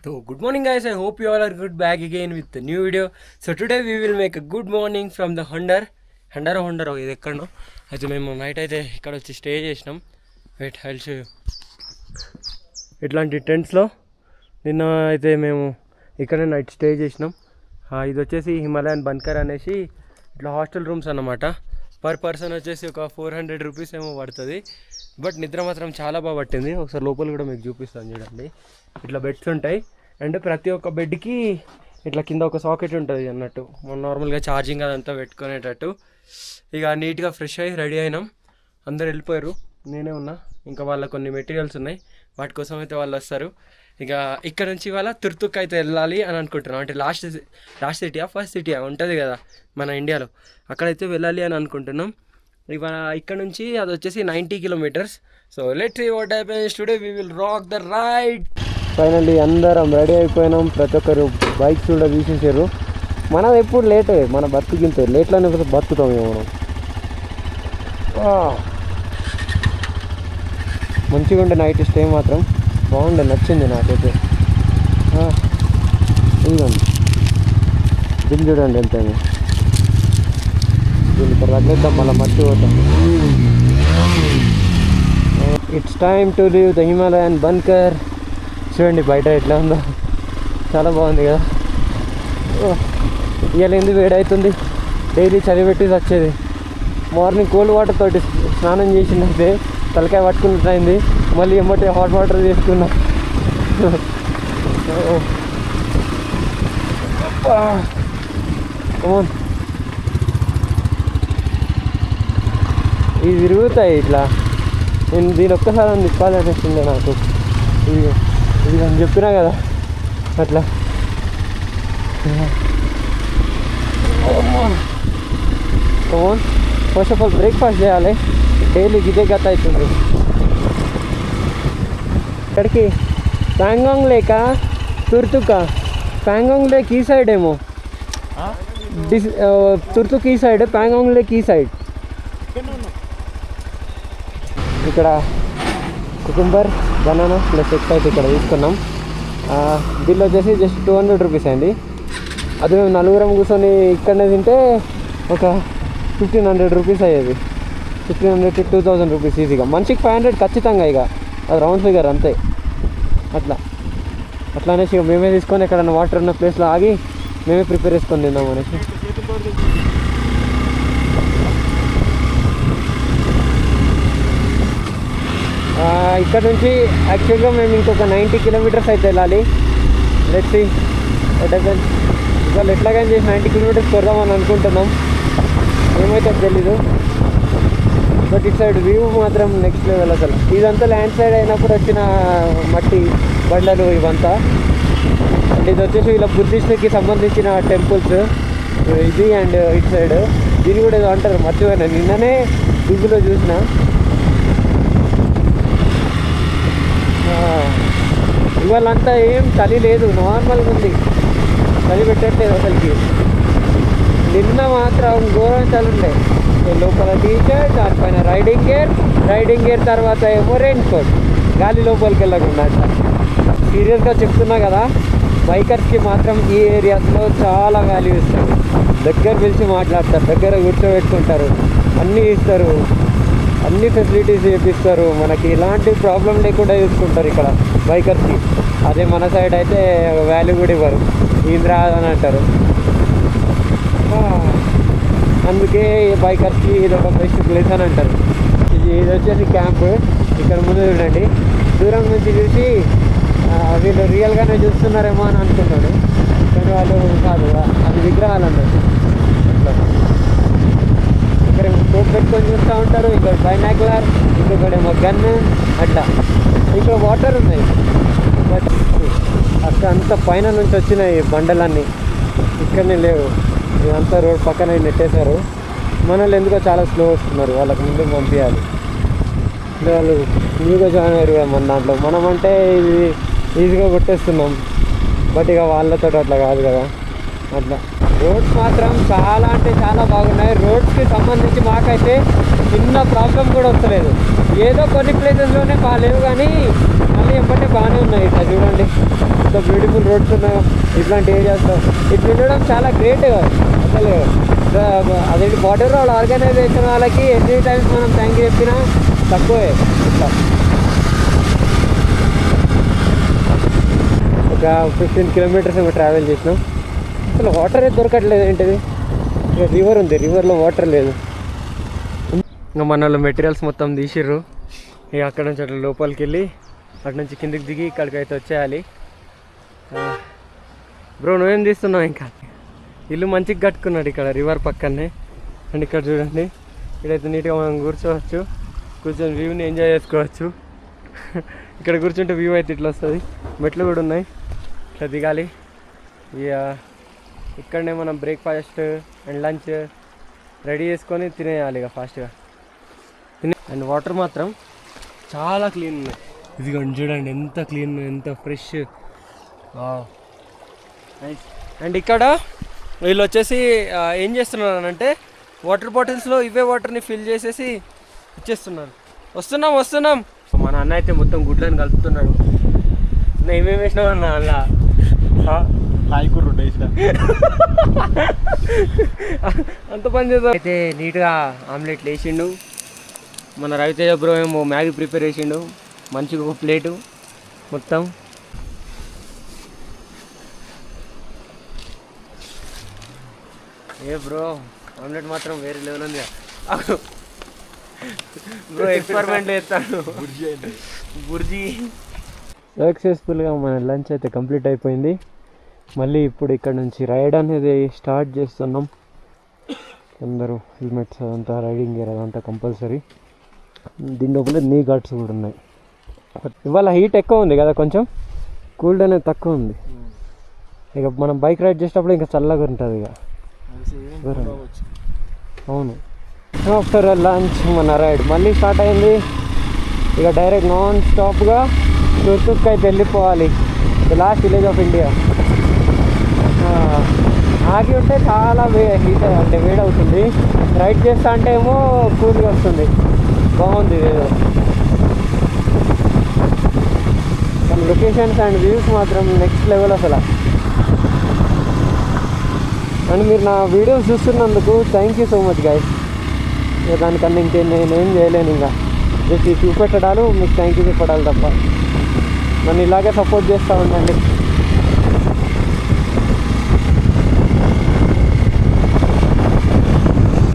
So good morning guys, I hope you all are good back again with the new video. So today we will make a good morning from the Honda ఇది ఎక్కడనో అయితే మేము night అయితే ఇక్కడ వచ్చి stay చేసినాం. Wait I'll show you. ఇట్లాంటి టెంట్స్లో నిన్న అయితే మేము ఇక్కడే నైట్ స్టే చేసినాం. ఇది వచ్చేసి హిమాలయన్ బన్కర్ అనేసి ఇట్లా హాస్టల్ రూమ్స్ అన్నమాట. పర్ పర్సన్ వచ్చేసి ఒక 400 రూపీస్ ఏమో పడుతుంది. బట్ నిద్ర మాత్రం చాలా బాగా పట్టింది. ఒకసారి లోపల కూడా మీకు చూపిస్తాను చూడండి. ఇట్లా బెడ్స్ ఉంటాయి అండ్ ప్రతి ఒక్క బెడ్కి ఇట్లా కింద ఒక సాకెట్ ఉంటుంది అన్నట్టు. మనం నార్మల్గా ఛార్జింగ్ అదంతా పెట్టుకునేటట్టు. ఇక నీట్గా ఫ్రెష్ అయ్యి రెడీ అయినాం. అందరు వెళ్ళిపోయారు, నేనే ఉన్నా. ఇంకా వాళ్ళ కొన్ని మెటీరియల్స్ ఉన్నాయి, వాటి కోసం అయితే వాళ్ళు వస్తారు. ఇక ఇక్కడ నుంచి వాళ్ళ తుర్తుక్ అయితే వెళ్ళాలి అని అనుకుంటున్నాం. అంటే లాస్ట్ సిటీయా ఫస్ట్ సిటీయా ఉంటుంది కదా మన ఇండియాలో, అక్కడైతే వెళ్ళాలి అని అనుకుంటున్నాం. ఇవాళ ఇక్కడ నుంచి అది వచ్చేసి 90 kilometres. So let's see what happens today. We will rock the ride. Finally అందరం రెడీ అయిపోయినాం. ప్రతి ఒక్కరు బైక్స్ కూడా తీసేసారు. మనం ఎప్పుడు లేటే, మన బతుకింతే లేట్లోనే బతుకుతాం మనం. మంచిగా ఉండే నైట్ స్టే మాత్రం బాగుండే, నచ్చింది నాకైతే. ఇదిగోండి బిల్ చూడండి ఎంత. దీన్ని ఇక్కడ తగ్గేద్దాం, మళ్ళీ మర్చిపోతాం. It's time to leave the Himalayan bunker. చూడండి బయట ఎట్లా ఉందో, చాలా బాగుంది కదా. ఇవాళ ఎందుకు వేడవుతుంది, డైలీ చలి పెట్టి వచ్చేది. మార్నింగ్ కోల్డ్ వాటర్ తోటి స్నానం చేసినట్టే తలకాయ పట్టుకున్నట్టు అయింది. మళ్ళీ ఏమంటే హాట్ వాటర్ చేసుకున్నా. ఇవి విరుగుతాయి ఇట్లా. నేను దీని ఒక్కసారి తిప్పాలి అనిపిస్తుంది నాకు. ఇది నేను చెప్పినా కదా అట్లా. ఫస్ట్ ఆఫ్ ఆల్ బ్రేక్ఫాస్ట్ చేయాలి. డైలీ ఇదే గత అవుతుంది. ఇక్కడికి ప్యాంగాంగ్ లేక తుర్తుక. ప్యాంగాంగ్ లేక్ ఈ సైడ్ ఏమో, తుర్తుక్ ఈ సైడ్, ప్యాంగాంగ్ లేక్ ఈ సైడ్. ఇక్కడ కుకుంబర్, బనానా ప్లస్ ఎగ్స్ అయితే ఇక్కడ తీసుకున్నాం. బిల్ వచ్చేసి జస్ట్ 200 రూపీస్ అయింది. అది మేము నలుగురం కూర్చొని ఇక్కడనే తింటే ఒక 1500 రూపీస్ అయ్యేది. 1500 to 2000 రూపీస్ ఈజీగా. మనిషికి 500 ఖచ్చితంగా. ఇక అది రౌండ్ ఫిగర్ అంతే. అట్లా అనేసి ఇక మేమే తీసుకొని ఎక్కడన్నా వాటర్ ఉన్న ప్లేస్లో ఆగి మేమే ప్రిపేర్ చేసుకొని తిందాం అనేసి. ఇక్కడ నుంచి యాక్చువల్గా మేము ఇంకొక 90 కిలోమీటర్స్ అయితే వెళ్ళాలి. Let's see what happens. ఇవాళ ఎట్లాగైనా చేసి 90 కిలోమీటర్స్ కొడదామని అనుకుంటున్నాం. ఏమైతే తెలీదు. బట్ ఇటు సైడ్ వ్యూ మాత్రం నెక్స్ట్ లెవెల్ అసలు. ఇదంతా ల్యాండ్ సైడ్ అయినప్పుడు వచ్చిన మట్టి బండలు ఇవంతా. అండ్ ఇది వచ్చేసి ఇలా బుద్ధిస్ట్కి సంబంధించిన టెంపుల్స్ ఇది. అండ్ ఇటు సైడ్ దీన్ని కూడా ఏదో అంటారు, మర్చిపోయినా. నిన్ననే గూగుల్లో చూసిన. ఇవాళంతా ఏం చలి లేదు, నార్మల్గా ఉంది. చలి పెట్టట్లేదు అసలుకి. నిన్న మాత్రం ఘోరం చలి ఉండే. లోపల టీషర్ట్, దానిపైన రైడింగ్ గేర్ తర్వాత ఏమో రెయిన్ కోట్, గాలి లోపలికి వెళ్ళకుండా. అట్లా సీరియస్గా చెప్తున్నా కదా, బైకర్స్కి మాత్రం ఈ ఏరియాస్లో చాలా వాల్యూ ఇస్తారు. దగ్గర పిలిచి మాట్లాడతారు, దగ్గర కూర్చోబెట్టుకుంటారు, అన్నీ ఇస్తారు, అన్ని ఫెసిలిటీస్ చేపిస్తారు. మనకి ఎలాంటి ప్రాబ్లం లేకుండా చూసుకుంటారు ఇక్కడ బైకర్స్కి. అదే మన సైడ్ అయితే వాల్యూ కూడా ఇవ్వరు, ఇంద్రా అని అంటారు. అందుకే బైకర్స్కి ఇది ఒక బెస్ట్ ప్లేస్ అని అంటారు. ఇది వచ్చేసి క్యాంప్. ఇక్కడ ముందు చూడండి, దూరం నుంచి చూసి వీళ్ళు రియల్గానే చూస్తున్నారేమో అని అనుకుంటాడు, కానీ వాళ్ళు కాదు, అది విగ్రహాలు అన్నట్టు. అట్లా ఇక్కడ టోప్ పెట్టుకొని చూస్తూ ఉంటారు. ఇక్కడ బైనాక్యులర్, ఇంకొకడేమో గన్. అట్లా ఇక్కడ వాటర్ ఉన్నాయి. బట్ అక్కడ అంత పైన నుంచి వచ్చినాయి బండలన్నీ, ఇక్కడనే లేవు. ఇదంతా రోడ్ పక్కన నెట్టేశారు. మనల్ని ఎందుకో చాలా స్లో వస్తున్నారు, వాళ్ళకి ముందుకు పంపించాలి. వాళ్ళు న్యూగా జాయిన్ అయ్యారు కదా మన దాంట్లో. మనం అంటే ఇది ఈజీగా కొట్టేస్తున్నాం, బట్ ఇక వాళ్ళతో అట్లా కాదు కదా. అట్లా రోడ్స్ మాత్రం చాలా అంటే చాలా బాగున్నాయి. రోడ్స్కి సంబంధించి మాకైతే చిన్న ప్రాబ్లం కూడా వస్తలేదు. ఏదో కొన్ని ప్లేసెస్లోనే బాగాలేవు కానీ మళ్ళీ ఎంబటే బాగానే ఉన్నాయి. ఇట్లా చూడండి ఇంత బ్యూటిఫుల్ రోడ్స్ ఉన్నాయి ఇట్లాంటి ఏరియాస్లో. ఇట్లా ఉండడం చాలా గ్రేట్. అసలు అదేంటి బార్డర్ రోడ్ ఆర్గనైజేషన్ వాళ్ళకి ఎన్ని టైమ్స్ మనం థ్యాంక్ యూ చెప్పినా తక్కువే. ఇట్లా ఒక 15 కిలోమీటర్స్ ఏమో ట్రావెల్ చేసినాం. అసలు వాటర్ అయితే దొరకట్లేదు. ఏంటిది, ఇక రివర్ ఉంది, రివర్లో వాటర్ లేదు. ఇంకా మన వాళ్ళు మెటీరియల్స్ మొత్తం తీసిర్రు. ఇక అక్కడ నుంచి అట్లా లోపలికి వెళ్ళి అటు నుంచి కిందికి దిగి ఇక్కడికి అయితే వచ్చేయాలి. బ్రో నువ్వేం తీస్తున్నావు? ఇంకా ఇల్లు మంచిగా కట్టుకున్నాడు ఇక్కడ రివర్ పక్కనే. అండ్ ఇక్కడ చూడండి, ఇక్కడైతే నీట్గా మనం కూర్చోవచ్చు, కూర్చొని వ్యూని ఎంజాయ్ చేసుకోవచ్చు. ఇక్కడ కూర్చుంటే వ్యూ అయితే ఇట్లా వస్తుంది. మెట్లు కూడా ఉన్నాయి, ఇట్లా దిగాలి. ఇక ఇక్కడనే మనం బ్రేక్ఫాస్ట్ అండ్ లంచ్ రెడీ చేసుకొని తినేయాలి ఇక ఫాస్ట్గా. అండ్ వాటర్ మాత్రం చాలా క్లీన్ ఉన్నాయి. ఇదిగోండి చూడండి ఎంత క్లీన్, ఎంత ఫ్రెష్. అండ్ ఇక్కడ వీళ్ళు వచ్చేసి ఏం చేస్తున్నారు అంటే వాటర్ బాటిల్స్లో ఇవే వాటర్ని ఫిల్ చేసేసి ఇచ్చేస్తున్నారు. వస్తున్నాం. మా నాన్న అయితే మొత్తం గుడ్లను కలుపుతున్నాడు. ఏమేమి వేసినావు అన్న అలా కాయకూర వేసిన అంత పని చేద్దాం. అయితే నీట్గా ఆమ్లెట్లు వేసిండు. మన రవితేజ బ్రో ఏమో మ్యాగీ ప్రిపేర్ చేసిండు, మంచిగా ఒక ప్లేటు మొత్తం. ఏ బ్రో ఆమ్లెట్ మాత్రం వేరే లెవెల్ ఉంది బ్రో. ఎక్స్పెరిమెంట్ చేస్తాను. బుర్జీ సక్సెస్ఫుల్గా మన లంచ్ అయితే కంప్లీట్ అయిపోయింది. మళ్ళీ ఇప్పుడు ఇక్కడ నుంచి రైడ్ అనేది స్టార్ట్ చేస్తున్నాం. అందరూ హెల్మెట్స్ అదంతా, రైడింగ్ గేర్ అదంతా కంపల్సరీ. దీని లోపల నీ గార్డ్స్ కూడా ఉన్నాయి. ఇవాళ హీట్ ఎక్కువ ఉంది కదా, కొంచెం కూల్డ్ అనేది తక్కువ ఉంది. ఇక మనం బైక్ రైడ్ చేసేటప్పుడు ఇంకా చల్లగా ఉంటుంది ఇక. అవును. ఆఫ్టర్ లంచ్ మన రైడ్ మళ్ళీ స్టార్ట్ అయింది. ఇక డైరెక్ట్ నాన్ స్టాప్గా తుర్తుక్ అయితే వెళ్ళిపోవాలి, the last village of India. ఆగి ఉంటే చాలా హీట్ అంటే వేడవుతుంది, రైడ్ చేస్తా అంటే ఏమో కూల్గా వస్తుంది. బాగుంది ఏదో. కానీ లొకేషన్స్ అండ్ వ్యూస్ మాత్రం నెక్స్ట్ లెవెల్ అసలు. అండ్ మీరు నా వీడియోస్ చూస్తున్నందుకు thank you so much guys. ఇక దానికన్నా నేనేం చేయలేను, ఇంకా జస్ట్ ఈ చూపెట్టడాలు మీకు థ్యాంక్ యూ చెప్పడాలి తప్ప. నన్ను ఇలాగే సపోర్ట్ చేస్తూ ఉండండి.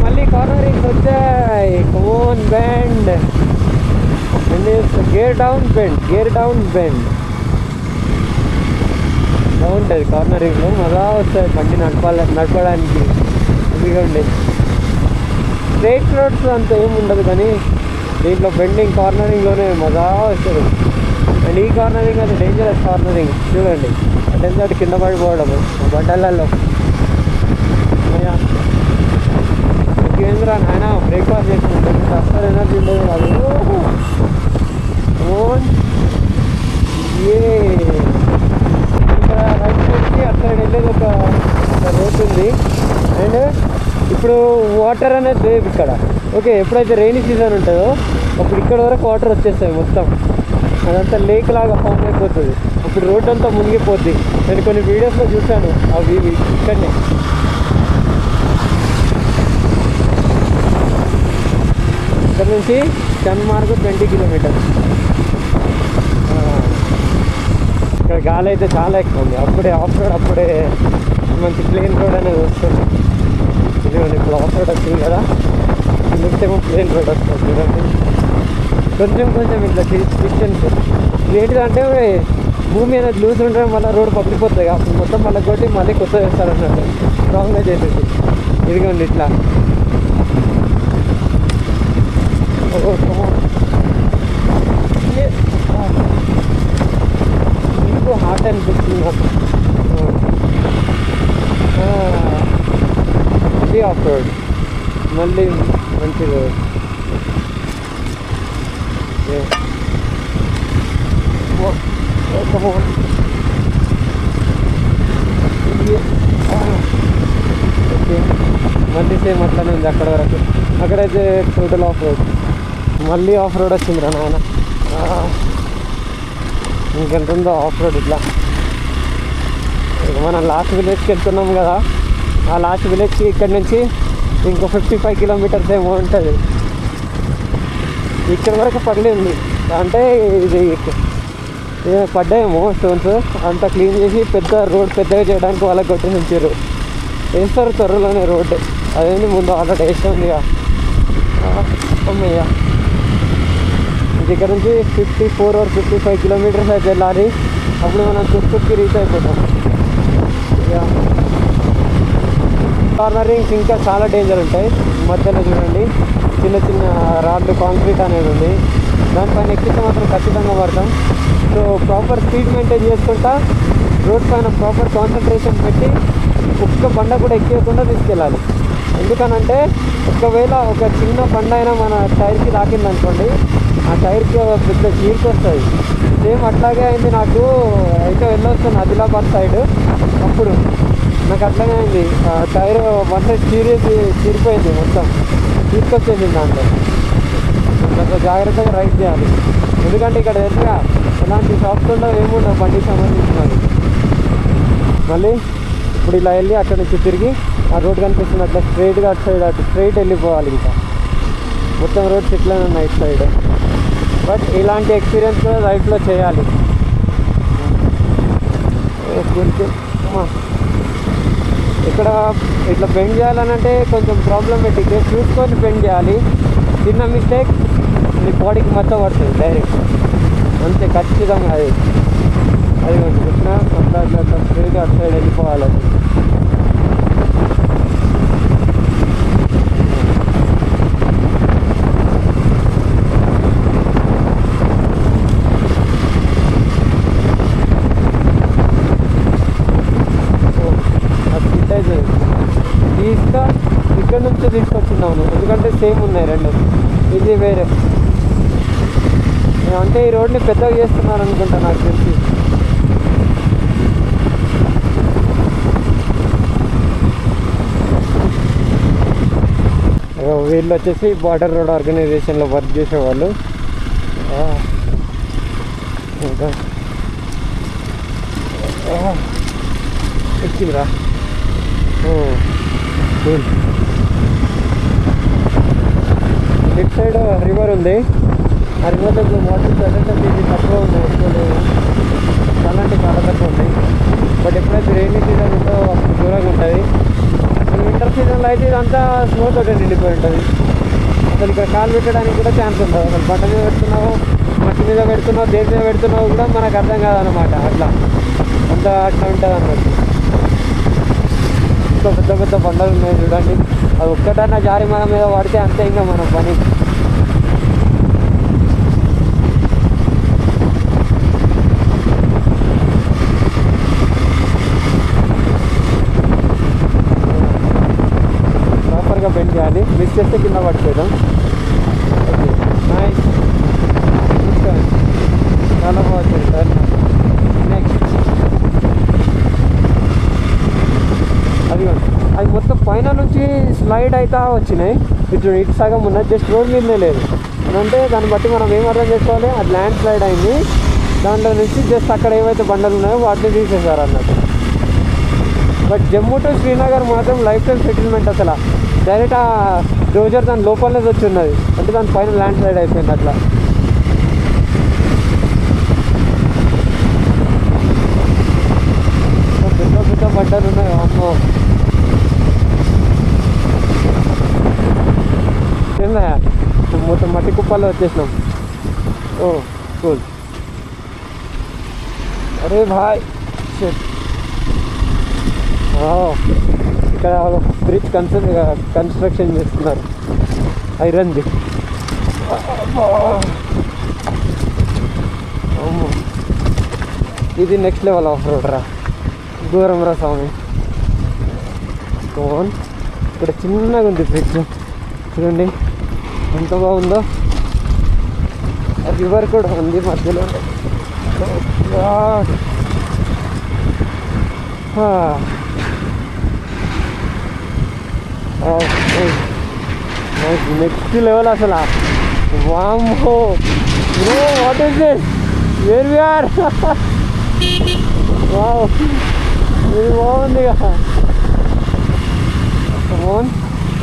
మళ్ళీ కార్నరింగ్స్ వచ్చాయి. Cone bend and gear down bend బాగుంటుంది. కార్నరింగ్లో మజా వస్తుంది బండి నడపడానికి. ఇదిగోండి స్ట్రైట్ రోడ్స్ అంత ఏమి ఉండదు, కానీ దీంట్లో బెండింగ్ కార్నరింగ్లోనే మజా వస్తుంది. అండ్ ఈ కార్నరింగ్ అది డేంజరస్ కార్నరింగ్. చూడండి అటెంట్ కింద పడిపోవడం బండలలో. కేంద్ర ఆయన బ్రేక్ఫాస్ట్ చేసిన అస్సలు ఎనర్జీ ఉండదు కాదు. ఇక్కడ రైట్ సైడ్కి అక్కడ వెళ్ళేది ఒక రోడ్ ఉంది. అండ్ ఇప్పుడు వాటర్ అనేది లేదు ఇక్కడ. ఓకే, ఎప్పుడైతే రైనీ సీజన్ ఉంటుందో అప్పుడు ఇక్కడ వరకు వాటర్ వచ్చేస్తాయి మొత్తం. అదంతా లేక్ లాగా ఫామ్ అయిపోతుంది. అప్పుడు రోడ్ అంతా మునిగిపోద్ది. నేను కొన్ని వీడియోస్లో చూశాను అవి ఇక్కడనే. ఇక్కడ నుంచి చన్మార్గ్ 20 కిలోమీటర్స్. ఇక్కడ గాలి అయితే చాలా ఎక్కువ ఉంది. అప్పుడే ఆఫ్ రోడ్, అప్పుడే మంచి ప్లేన్ రోడ్ అనేది వస్తుంది. ఇదిగోండి ఇప్పుడు ఆఫ్ రోడ్ వచ్చింది కదా, నెక్స్ట్ ఏమో ప్లేన్ రోడ్ వస్తుంది. చూడండి కొంచెం ఇట్లా డిస్టెన్స్ ఏంటిదంటే భూమి అనేది లూజ్ ఉండడం వల్ల రోడ్ పగిలిపోతుంది. అప్పుడు మొత్తం మళ్ళీ కొట్టి మళ్ళీ కొత్త వేస్తారు అన్నట్టు, స్ట్రాంగ్గా చేసేసి. ఇదిగోండి ఇట్లా మీకు హార్ట్ అనిపిస్తుంది నాకు. ఇది ఆఫ్ రోడ్ మళ్ళీ మంచి రోడ్. సేమ్ అట్లనే ఉంది అక్కడ వరకు. అక్కడైతే టోటల్ ఆఫ్ రోడ్. మళ్ళీ ఆఫ్ రోడ్ వచ్చిందిరా నాయన. ఇంకెంత ఉందో ఆఫ్ రోడ్. ఇట్లా మనం లాస్ట్ విలేజ్కి వెళ్తున్నాం కదా, ఆ లాస్ట్ విలేజ్కి ఇక్కడ నుంచి ఇంకో 55 కిలోమీటర్స్ ఏమో ఉంటుంది. ఇక్కడ వరకు పగిలింది అంటే ఇది పడ్డాయేమో స్టోన్స్. అంతా క్లీన్ చేసి పెద్ద రోడ్ పెద్దగా చేయడానికి వాళ్ళకి కొట్టి ఉంచారు. వేస్తారు త్వరలోనే రోడ్డు. అదేంటి ముందు ఆల్రెడీ వేస్తుంది. అమ్మయ్య, ఇక్కడ నుంచి 54 or 55 కిలోమీటర్స్ అయితే వెళ్ళాలి. అప్పుడు మనం తుక్కుకి రీచ్ అయిపోతాం. కార్నరింగ్స్ ఇంకా చాలా డేంజర్ ఉంటాయి. మధ్యలో చూడండి చిన్న చిన్న రాళ్ళు, కాంక్రీట్ అనేది ఉంది. దానిపైన ఎక్కితే మాత్రం ఖచ్చితంగా పడతాం. సో ప్రాపర్ స్పీడ్ మెయింటైన్ చేసుకుంటా రోడ్ పైన ప్రాపర్ కాన్సన్ట్రేషన్ పెట్టి ఒక్క బండ కూడా ఎక్కియకుండా తీసుకెళ్ళాలి. ఎందుకనంటే ఒకవేళ ఒక చిన్న బండ అయినా మన టైర్కి తాకింది అనుకోండి, ఆ టైర్కి పెద్ద చీరికి వస్తుంది. సేమ్ అట్లాగే అయింది నాకు. అయితే వెళ్ళొస్తాను ఆదిలాబాద్ సైడ్, అప్పుడు నాకు అట్లానే అయింది. టైర్ వన్ సైడ్ చీరిపోయింది, మొత్తం తీసుకొచ్చేసింది. దాంట్లో కొంచెం జాగ్రత్తగా రైడ్ చేయాలి. ఎందుకంటే ఇక్కడ తెలుసుగా ఎలాంటి షాప్స్ ఉండవు, ఏముండవు బండికి సంబంధించినవి. మళ్ళీ ఇప్పుడు ఇలా వెళ్ళి అక్కడ నుంచి తిరిగి ఆ రోడ్ కనిపిస్తుంది అట్లా స్ట్రైట్గా అటు సైడ్ అటు స్ట్రైట్ వెళ్ళిపోవాలి. ఇంకా మొత్తం రోడ్స్ ఇట్లానే ఉన్నాయి ఇటు సైడ్. బట్ ఇలాంటి ఎక్స్పీరియన్స్ కూడా లైఫ్లో చేయాలి. ఇక్కడ ఇట్లా బెండ్ చేయాలనంటే కొంచెం ప్రాబ్లమేటిక్. చూసుకొని బెండ్ చేయాలి. చిన్న మిస్టేక్ నీ బాడీకి మొత్తం పడుతుంది డైరెక్ట్, అంతే ఖచ్చితంగా. అది కొంచెం వచ్చిన అట్లా అట్లా అట్లా స్ట్రైట్గా అటు సైడ్ వెళ్ళిపోవాలి. అది ఇక్కడ నుంచి తీసుకొచ్చున్నాను ఎందుకంటే సేమ్ ఉన్నాయి రెండు. ఇది వేరే అంటే ఈ రోడ్ని పెద్దగా చేస్తున్నారు అనుకుంటా నాకు తెలిసి. వీళ్ళు వచ్చేసి బార్డర్ రోడ్ ఆర్గనైజేషన్లో వర్క్ చేసేవాళ్ళు. ఇంకా ఎక్కిందిరా. లెఫ్ట్ సైడ్ రివర్ ఉంది. ఆ రివర్లో వాటర్ ప్రజెంట్ ఇది తక్కువ ఉంది, చాలా అంటే చాలా తక్కువ ఉంది. బట్ ఎప్పుడైతే రైనీ సీజన్ ఉందో అప్పుడు దూరంగా ఉంటుంది. వింటర్ సీజన్లో అయితే ఇదంతా స్నో తోటి నిండిపోయి ఉంటుంది. అసలు ఇక్కడ కాలు పెట్టడానికి కూడా ఛాన్స్ ఉంటుంది. అసలు బట్ట మీద పెడుతున్నావు, మట్టి మీద పెడుతున్నావు, దేని మీద పెడుతున్నావు కూడా మనకు అర్థం కాదనమాట. అట్లా అంతా అట్లా ఉంటుంది అన్నట్టు. ఇంకా పెద్ద పెద్ద బండలు ఉన్నాయి చూడండి. అది ఒక్కటన్నా జారి మన మీద పడితే అంతే ఇంకా మన పని. ప్రాపర్గా బెండ్ చేయాలి, మిస్ చేస్తే కింద పడిపోయాం. ఓకే నైస్, చాలా బాగా వచ్చింది సార్. నెక్స్ట్ అది మొత్తం పైన నుంచి స్లైడ్ అయితే వచ్చినాయి. ఇటు సగం ఉన్నది, జస్ట్ రోడ్ మీదనే లేదు అంటే దాన్ని బట్టి మనం ఏం అర్థం చేసుకోవాలి, అది ల్యాండ్ స్లైడ్ అయింది. దాంట్లో నుంచి జస్ట్ అక్కడ ఏవైతే బండలు ఉన్నాయో వాటిని తీసేశారు అన్నట్టు. బట్ జమ్మూ టు శ్రీనగర్ మాత్రం లైఫ్ టైం సెటిల్మెంట్. అసలు డైరెక్ట్ ఆ డోజర్ దాని లోపలనే వచ్చి ఉన్నది, అంటే దాని పైన ల్యాండ్ స్లైడ్ అయిపోయింది అట్లా. పెద్ద పెద్ద బండలు ఉన్నాయి. అమ్మో మొత్తం మట్టి కుప్పల్లో వచ్చేసినాం. ఓ కూల్. అరే భాయ్ ఇక్కడ బ్రిడ్జ్ కన్స్ట్రక్షన్ చేస్తున్నారు, ఐరన్ది. ఇది నెక్స్ట్ లెవెల్ ఆఫ్ రోడ్ రా, దూరం రా స్వామి. ఇక్కడ చిన్నగా ఉంది బ్రిడ్జ్ చూడండి ఎంత బాగుందో. రివర్ కూడా ఉంది మధ్యలో. నెక్స్ట్ లెవెల్ అసలు. వామ్మో bro, what is this? Where we are? Wow, ఇది బాగుంది కదా.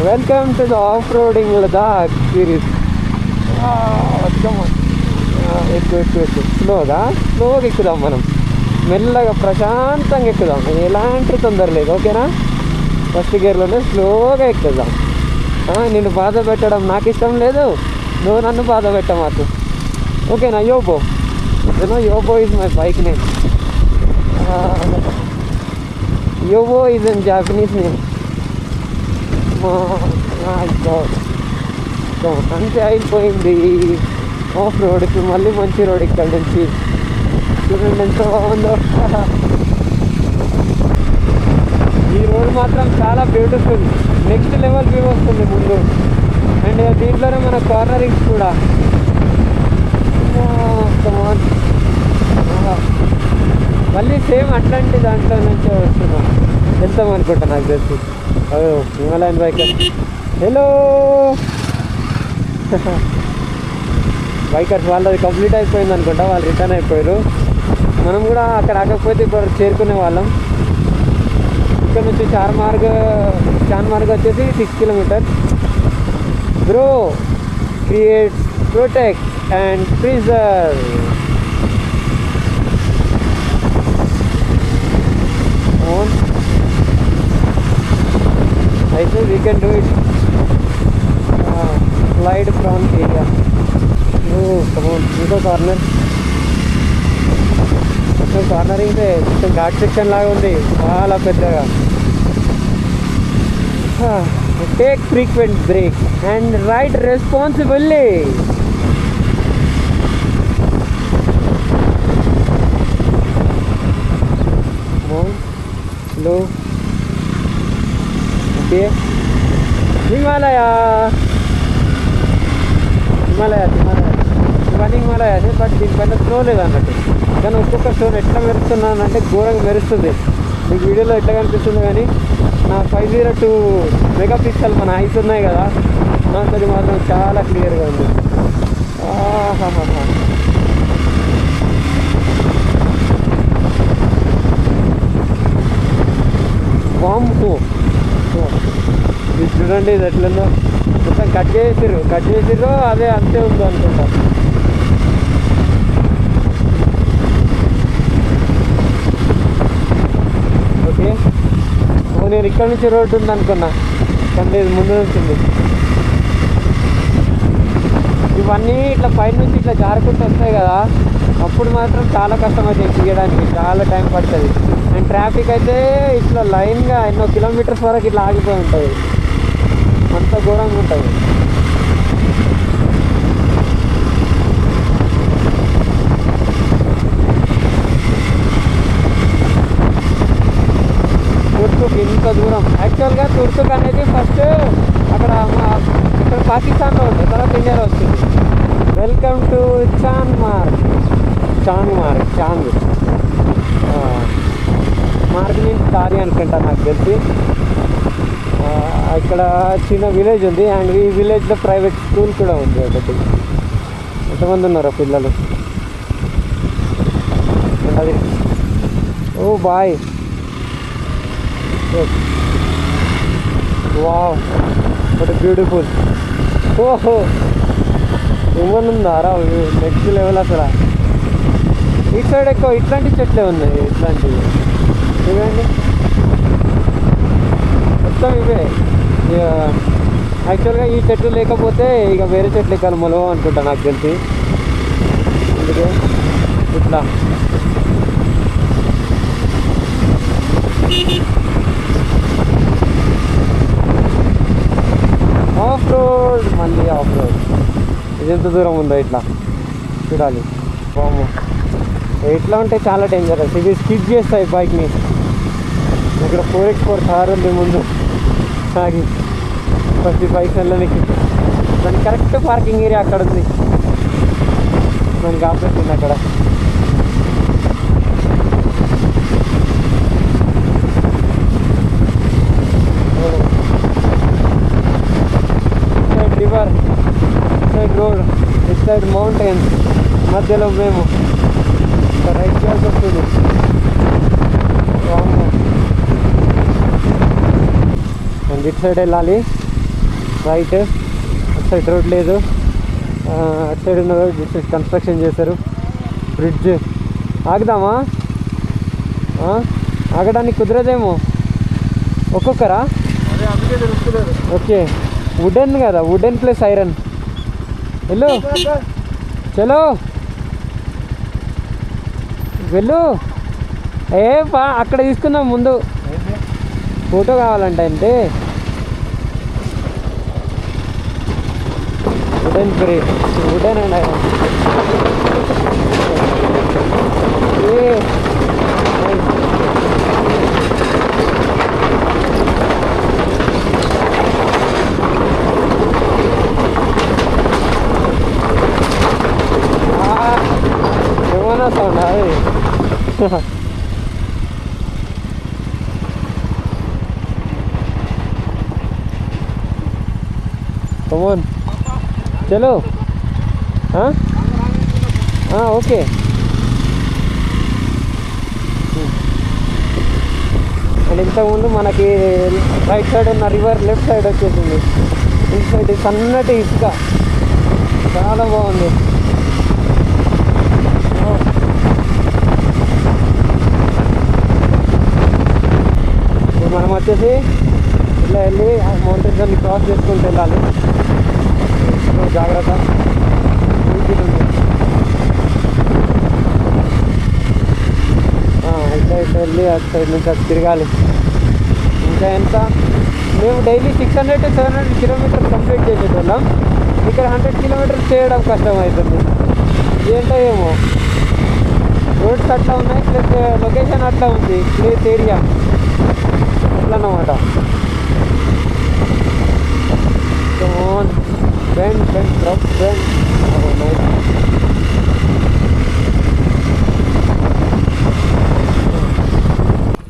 Welcome to the off roading Ladakh series. ఎక్కువ స్లోగా ఎక్కుదాం మనం, మెల్లగా ప్రశాంతంగా ఎక్కుదాం, ఎలాంటి తొందర లేదు. ఓకేనా? ఫస్ట్ గేర్లోనే స్లోగా ఎక్కుదాం. నిన్ను బాధ పెట్టడం నాకు ఇష్టం లేదు, నువ్వు నన్ను బాధ పెట్ట మాకు. ఓకేనా? Yobo, Yobo is my bike name. Yobo is in Japanese name. అంతే అయిపోయింది ఆఫ్ రోడ్. ఇప్పుడు మళ్ళీ మంచి రోడ్ ఇక్కడ నుంచి. చూడండి ఎంత బాగుందో. ఈ రోడ్ మాత్రం చాలా బ్యూటిఫుల్, నెక్స్ట్ లెవెల్ వ్యూ వస్తుంది ముందు. అండ్ దీంట్లోనే మన కార్నరింగ్స్ కూడా. మళ్ళీ సేమ్ అట్లాంటి దాంట్లో నుంచే వస్తున్నాం. వెళ్తాం అనుకుంటా నాకు తెలిసి. Himalayan bike. హలో బైకర్స్ వాళ్ళది కంప్లీట్ అయిపోయింది అనుకుంటా, వాళ్ళు రిటర్న్ అయిపోయారు. మనం కూడా అక్కడ ఆగకపోతే ఇప్పుడు చేరుకునే వాళ్ళం. ఇక్కడ నుంచి చార్మార్గ్ వచ్చేసి 6 kilometers. Bro, create, protect and preserve. అయితే we can do it. Slide from area. ఇంకో కార్నర్. కొంచెం కార్నరింగ్ కొంచెం ఘాట్ సెక్షన్ లాగా ఉంది, చాలా పెద్దగా. Take frequent break and ride responsibly. Slow. Okay, Himalaya ఇవన్నీ హిమాలయాస్. బట్ దీనిపైన స్నో లేదన్నట్టు. కానీ ఒక్కొక్క స్టోన్ ఎట్లా మెరుస్తున్నానంటే ఘోరంగా మెరుస్తుంది. మీకు వీడియోలో ఎట్లా కనిపిస్తుంది, కానీ నా 502 మెగాపిక్సెల్ మన ఐస్ ఉన్నాయి కదా, నాకు అది మాత్రం చాలా క్లియర్గా ఉంది. వామ్మో, ఇది చూడండి ఇది ఎట్లుందో. మొత్తం కట్ చేసిర్రు, అదే అంతే ఉందో అనుకుంటా. ఓకే, నేను ఇక్కడ నుంచి రోడ్డు ఉంది అనుకున్నా, కానీ ఇది ముందు నుంచి ఉంది. ఇవన్నీ ఇట్లా పైన నుంచి ఇట్లా జారుకుంటూ వస్తాయి కదా, అప్పుడు మాత్రం చాలా కష్టం అవుతుంది తీయడానికి, చాలా టైం పడుతుంది. అండ్ ట్రాఫిక్ అయితే ఇట్లా లైన్గా ఎన్నో కిలోమీటర్స్ వరకు ఇట్లా ఆగిపోయి ఉంటుంది, అంత ఘోరంగా ఉంటుంది. తుర్తుక్ ఇంత దూరం. యాక్చువల్గా తుర్తుక్ అనేది ఫస్ట్ అక్కడ పాకిస్తాన్లో ఉంటుంది, తర్వాత ఇండియాలో వచ్చింది. వెల్కమ్ టు చాంద్ మార్గ్ నుంచి దారి అనుకుంటా నాకు తెలిసి. ఇక్కడ చిన్న విలేజ్ ఉంది, అండ్ ఈ విలేజ్లో ప్రైవేట్ స్కూల్ కూడా ఉంది ఒకటి. ఎంతమంది ఉన్నారో పిల్లలు. అది ఓ బాయ్, వావ్ బట్ బ్యూటిఫుల్. ఓహో, ఏమనుందా రా, నెక్స్ట్ లెవెల్ అసలు. ఈ సైడ్ ఎక్కువ ఇట్లాంటి చెట్లే ఉన్నాయి, ఇట్లాంటివి ఇవండి మొత్తం ఇవే. యాక్చువల్గా ఈ చెట్లు లేకపోతే ఇక వేరే చెట్లు ఎక్కాలి మొలవ అనుకుంటా నాకు తెలిసి. అందుకే ఇట్లా ఆఫ్ రోడ్, మళ్ళీ ఆఫ్ రోడ్. ఇది ఎంత దూరం ఉందో ఇట్లా చూడాలి. బాము ఇట్లా ఉంటే చాలా డేంజరస్. ఇది స్కిడ్ చేస్తాయి బైక్ని. ఇక్కడ 4x4 కార్ ఉంది ముందు ఆగి, ఫస్ట్ బైక్ వెళ్ళడానికి. దానికి కరెక్ట్ పార్కింగ్ ఏరియా అక్కడ ఉంది, దానికి ఆపేసింది అక్కడ. సైడ్ మౌంటైన్స్ మధ్యలో మేము రైట్ చేయాల్సి వస్తుంది. అండ్ ఇటు సైడ్ వెళ్ళాలి రైట్. అటు సైడ్ రోడ్ లేదు, అటు సైడ్ ఉన్న రోడ్ ఇటు సైడ్ కన్స్ట్రక్షన్ చేశారు. బ్రిడ్జ్ ఆగుదామా? ఆగడానికి కుదరదేమో. ఒక్కొక్కరా? ఓకే, వుడెన్ కదా, వుడెన్ ప్లస్ ఐరన్. వెళ్ళు, చలో వెళ్ళు. అక్కడ తీసుకుందాం ముందు, ఫోటో కావాలంట. అంటే wooden free, wooden and iron. ఏమన్నా సౌండ్ అది. కమోన్ చలో. ఓకే. అండ్ ఇంతకుముందు మనకి రైట్ సైడ్ ఉన్న రివర్ లెఫ్ట్ సైడ్ వచ్చేసింది. ఇటు సైడ్ సన్నటి ఇసుక చాలా బాగుంది. మనం వచ్చేసి ఇలా వెళ్ళి మౌంటైన్స్ అన్ని క్రాస్ చేసుకుంటూ వెళ్ళాలి. జాగ్రత్త. ఇట్లా ఇట్లా వెళ్ళి అటు సైడ్ నుంచి అటు తిరగాలి. ఇంకా ఎంత? మేము డైలీ 600 to 700 కిలోమీటర్స్ కంప్లీట్ చేసేటోళ్ళం. ఇక్కడ 100 కిలోమీటర్స్ చేయడం కష్టం అవుతుంది. ఏంటో ఏమో, రోడ్స్ అట్లా ఉన్నాయి, ప్లస్ లొకేషన్ అట్లా ఉంది, ప్లేస్ ఏరియా అట్లా అన్నమాట.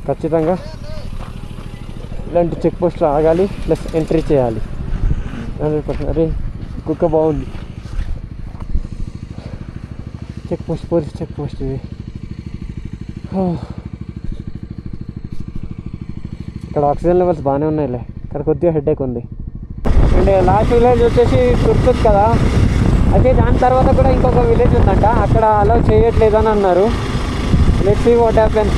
ఖచ్చితంగా ఇలాంటి చెక్ పోస్ట్లో ఆగాలి, ప్లస్ ఎంట్రీ చేయాలి 100%. అరే కుక్క బాగుంది. Check post, police check post ఇది. ఇక్కడ ఆక్సిజన్ లెవెల్స్ బాగానే ఉన్నాయిలే, ఇక్కడ కొద్దిగా హెడేక్ ఉంది. అండ్ లాస్ట్ విలేజ్ వచ్చేసి తుర్తుత్ కదా, అయితే దాని తర్వాత కూడా ఇంకొక విలేజ్ ఉందంట, అక్కడ అలౌ చేయట్లేదు అని అన్నారు. Let's see what happens.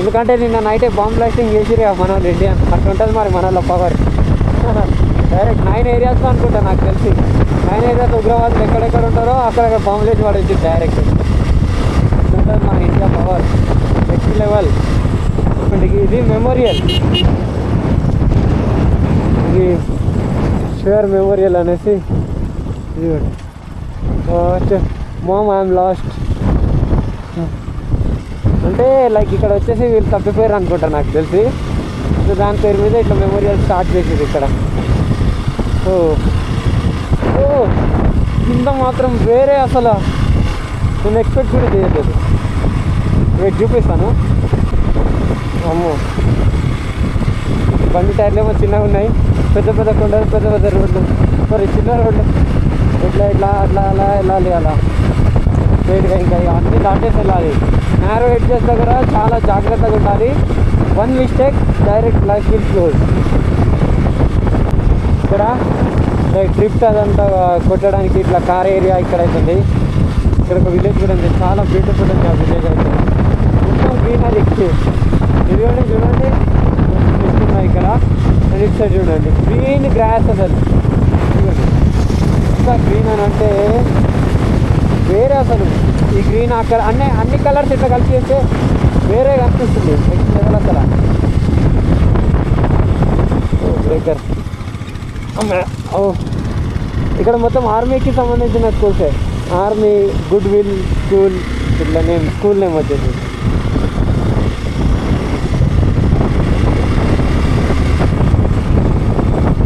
ఎందుకంటే నిన్న నైటే బాంబ్ బ్లాస్టింగ్ చేసిరే మన వాళ్ళు ఇండియన్. అట్లా ఉంటుంది మరి మన వాళ్ళ పవర్. డైరెక్ట్ 9 ఏరియాస్లో అనుకుంటా నాకు తెలిసి. 9 ఏరియాస్ ఉగ్రవాదులు ఎక్కడెక్కడ ఉంటారో అక్కడ బాంబులు వేసి పడేసి డైరెక్ట్. ఉంటుంది మన ఇండియా పవర్ నెక్స్ట్ లెవెల్. ఇది మెమోరియల్, ఇది షూర్ మెమోరియల్ అనేసి. మామ్ ఐఎమ్ లాస్ట్ అంటే లైక్ ఇక్కడ వచ్చేసి వీళ్ళు తప్పిపోయారు అనుకుంటా నాకు తెలిసి. సో దాని పేరు మీద ఇట్లా మెమోరియల్ స్టార్ట్ చేసేది ఇక్కడ. ఓ కింద మాత్రం వేరే, అసలు నేను ఎక్స్పెక్ట్ కూడా చేయలేదు. వెయిట్ చూపిస్తాను. అమ్మో, బండి టైర్లు ఏమో చిన్నగా ఉన్నాయి, పెద్ద పెద్ద కొండలు, పెద్ద పెద్ద రోడ్లు, సారీ చిన్న రోడ్లు. ఇట్లా ఇట్లా అట్లా అలా వెళ్ళాలి, అలా స్ట్రైట్గా ఇంకా అన్నీ దాటేసి వెళ్ళాలి. నేరో ఎడ్జెస్ దగ్గర చాలా జాగ్రత్తగా ఉండాలి. One mistake direct life will close. ఇక్కడ లైక్ ట్రిప్ అదంతా కొట్టడానికి ఇట్లా కార్ ఏరియా ఇక్కడ అవుతుంది. ఇక్కడ ఒక విలేజ్ కూడా ఉంది, చాలా బ్యూటిఫుల్ ఉంది ఆ విలేజ్ అయితే. మొత్తం గ్రీనరీ. ఇదిగోండి చూడండి ఉన్నాయి ఇక్కడ. ఇటు సైడ్ చూడండి గ్రీన్ గ్రాస్, అసలు ఇంకా గ్రీన్ అని అంటే వేరే. అసలు ఈ గ్రీన్ అక్కడ అన్ని కలర్స్ ఇట్లా కలిసి చేస్తే వేరే కనిపిస్తుంది నెక్స్ట్ లెవెల్ అసలు. బ్రేకర్. ఇక్కడ మొత్తం ఆర్మీకి సంబంధించిన స్కూల్సే. ఆర్మీ గుడ్ విల్ స్కూల్ ఇట్లా నేమ్, స్కూల్ నేమ్ వచ్చేసి.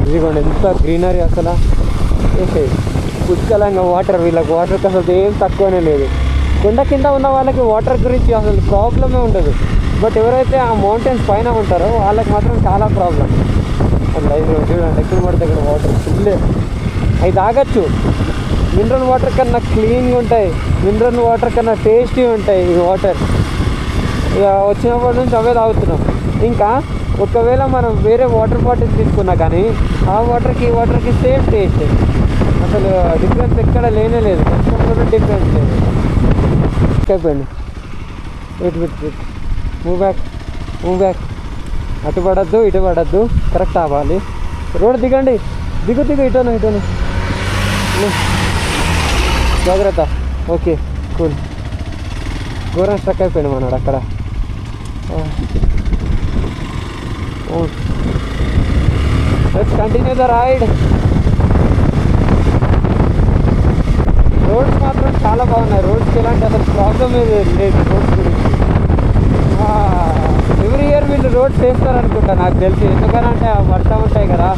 ఇదిగోండి ఎంత గ్రీనరీ అసలు. పుష్కలంగా వాటర్, వీళ్ళకి వాటర్కి అసలు ఏం తక్కువనే లేదు. కొండ కింద ఉన్న వాళ్ళకి వాటర్ గురించి అసలు ప్రాబ్లమే ఉండదు. బట్ ఎవరైతే ఆ మౌంటైన్స్ పైన ఉంటారో వాళ్ళకి మాత్రం చాలా ప్రాబ్లం. చూడండి ఎక్కడ పడితే అక్కడ వాటర్ ఫుల్. అవి తాగొచ్చు, మినరల్ వాటర్ కన్నా క్లీన్గా ఉంటాయి, మినరల్ వాటర్ కన్నా టేస్టీ ఉంటాయి ఈ వాటర్. ఇక వచ్చినప్పటి నుంచి అవే తాగుతున్నాం. ఇంకా ఒకవేళ మనం వేరే వాటర్ బాటిల్ తీసుకున్నా కానీ ఆ వాటర్కి ఈ వాటర్కి సేమ్ టేస్ట్, అసలు డిఫరెన్స్ ఎక్కడ లేనే లేదు, కొంచెం కూడా డిఫరెన్స్ లేదు. అయిపోయింది. Wait move back. అటు పడద్దు ఇటు పడద్దు, కరెక్ట్ అవ్వాలి. రోడ్ దిగండి, దిగు ఇటోను జాగ్రత్త. Okay cool. ఘోరం స్ట్రక్ అయిపోయాడు మనోడు అక్కడ. Let's continue the ride. Roads మాత్రం చాలా బాగున్నాయి. రోడ్స్కి ఎలాంటి అసలు ప్రాబ్లం లేదు రోడ్స్ గురించి. ఎవ్రీ ఇయర్ వీళ్ళు రోడ్స్ వేస్తారు అనుకుంటా నాకు తెలిసి, ఎందుకనంటే వర్షం ఉంటాయి కదా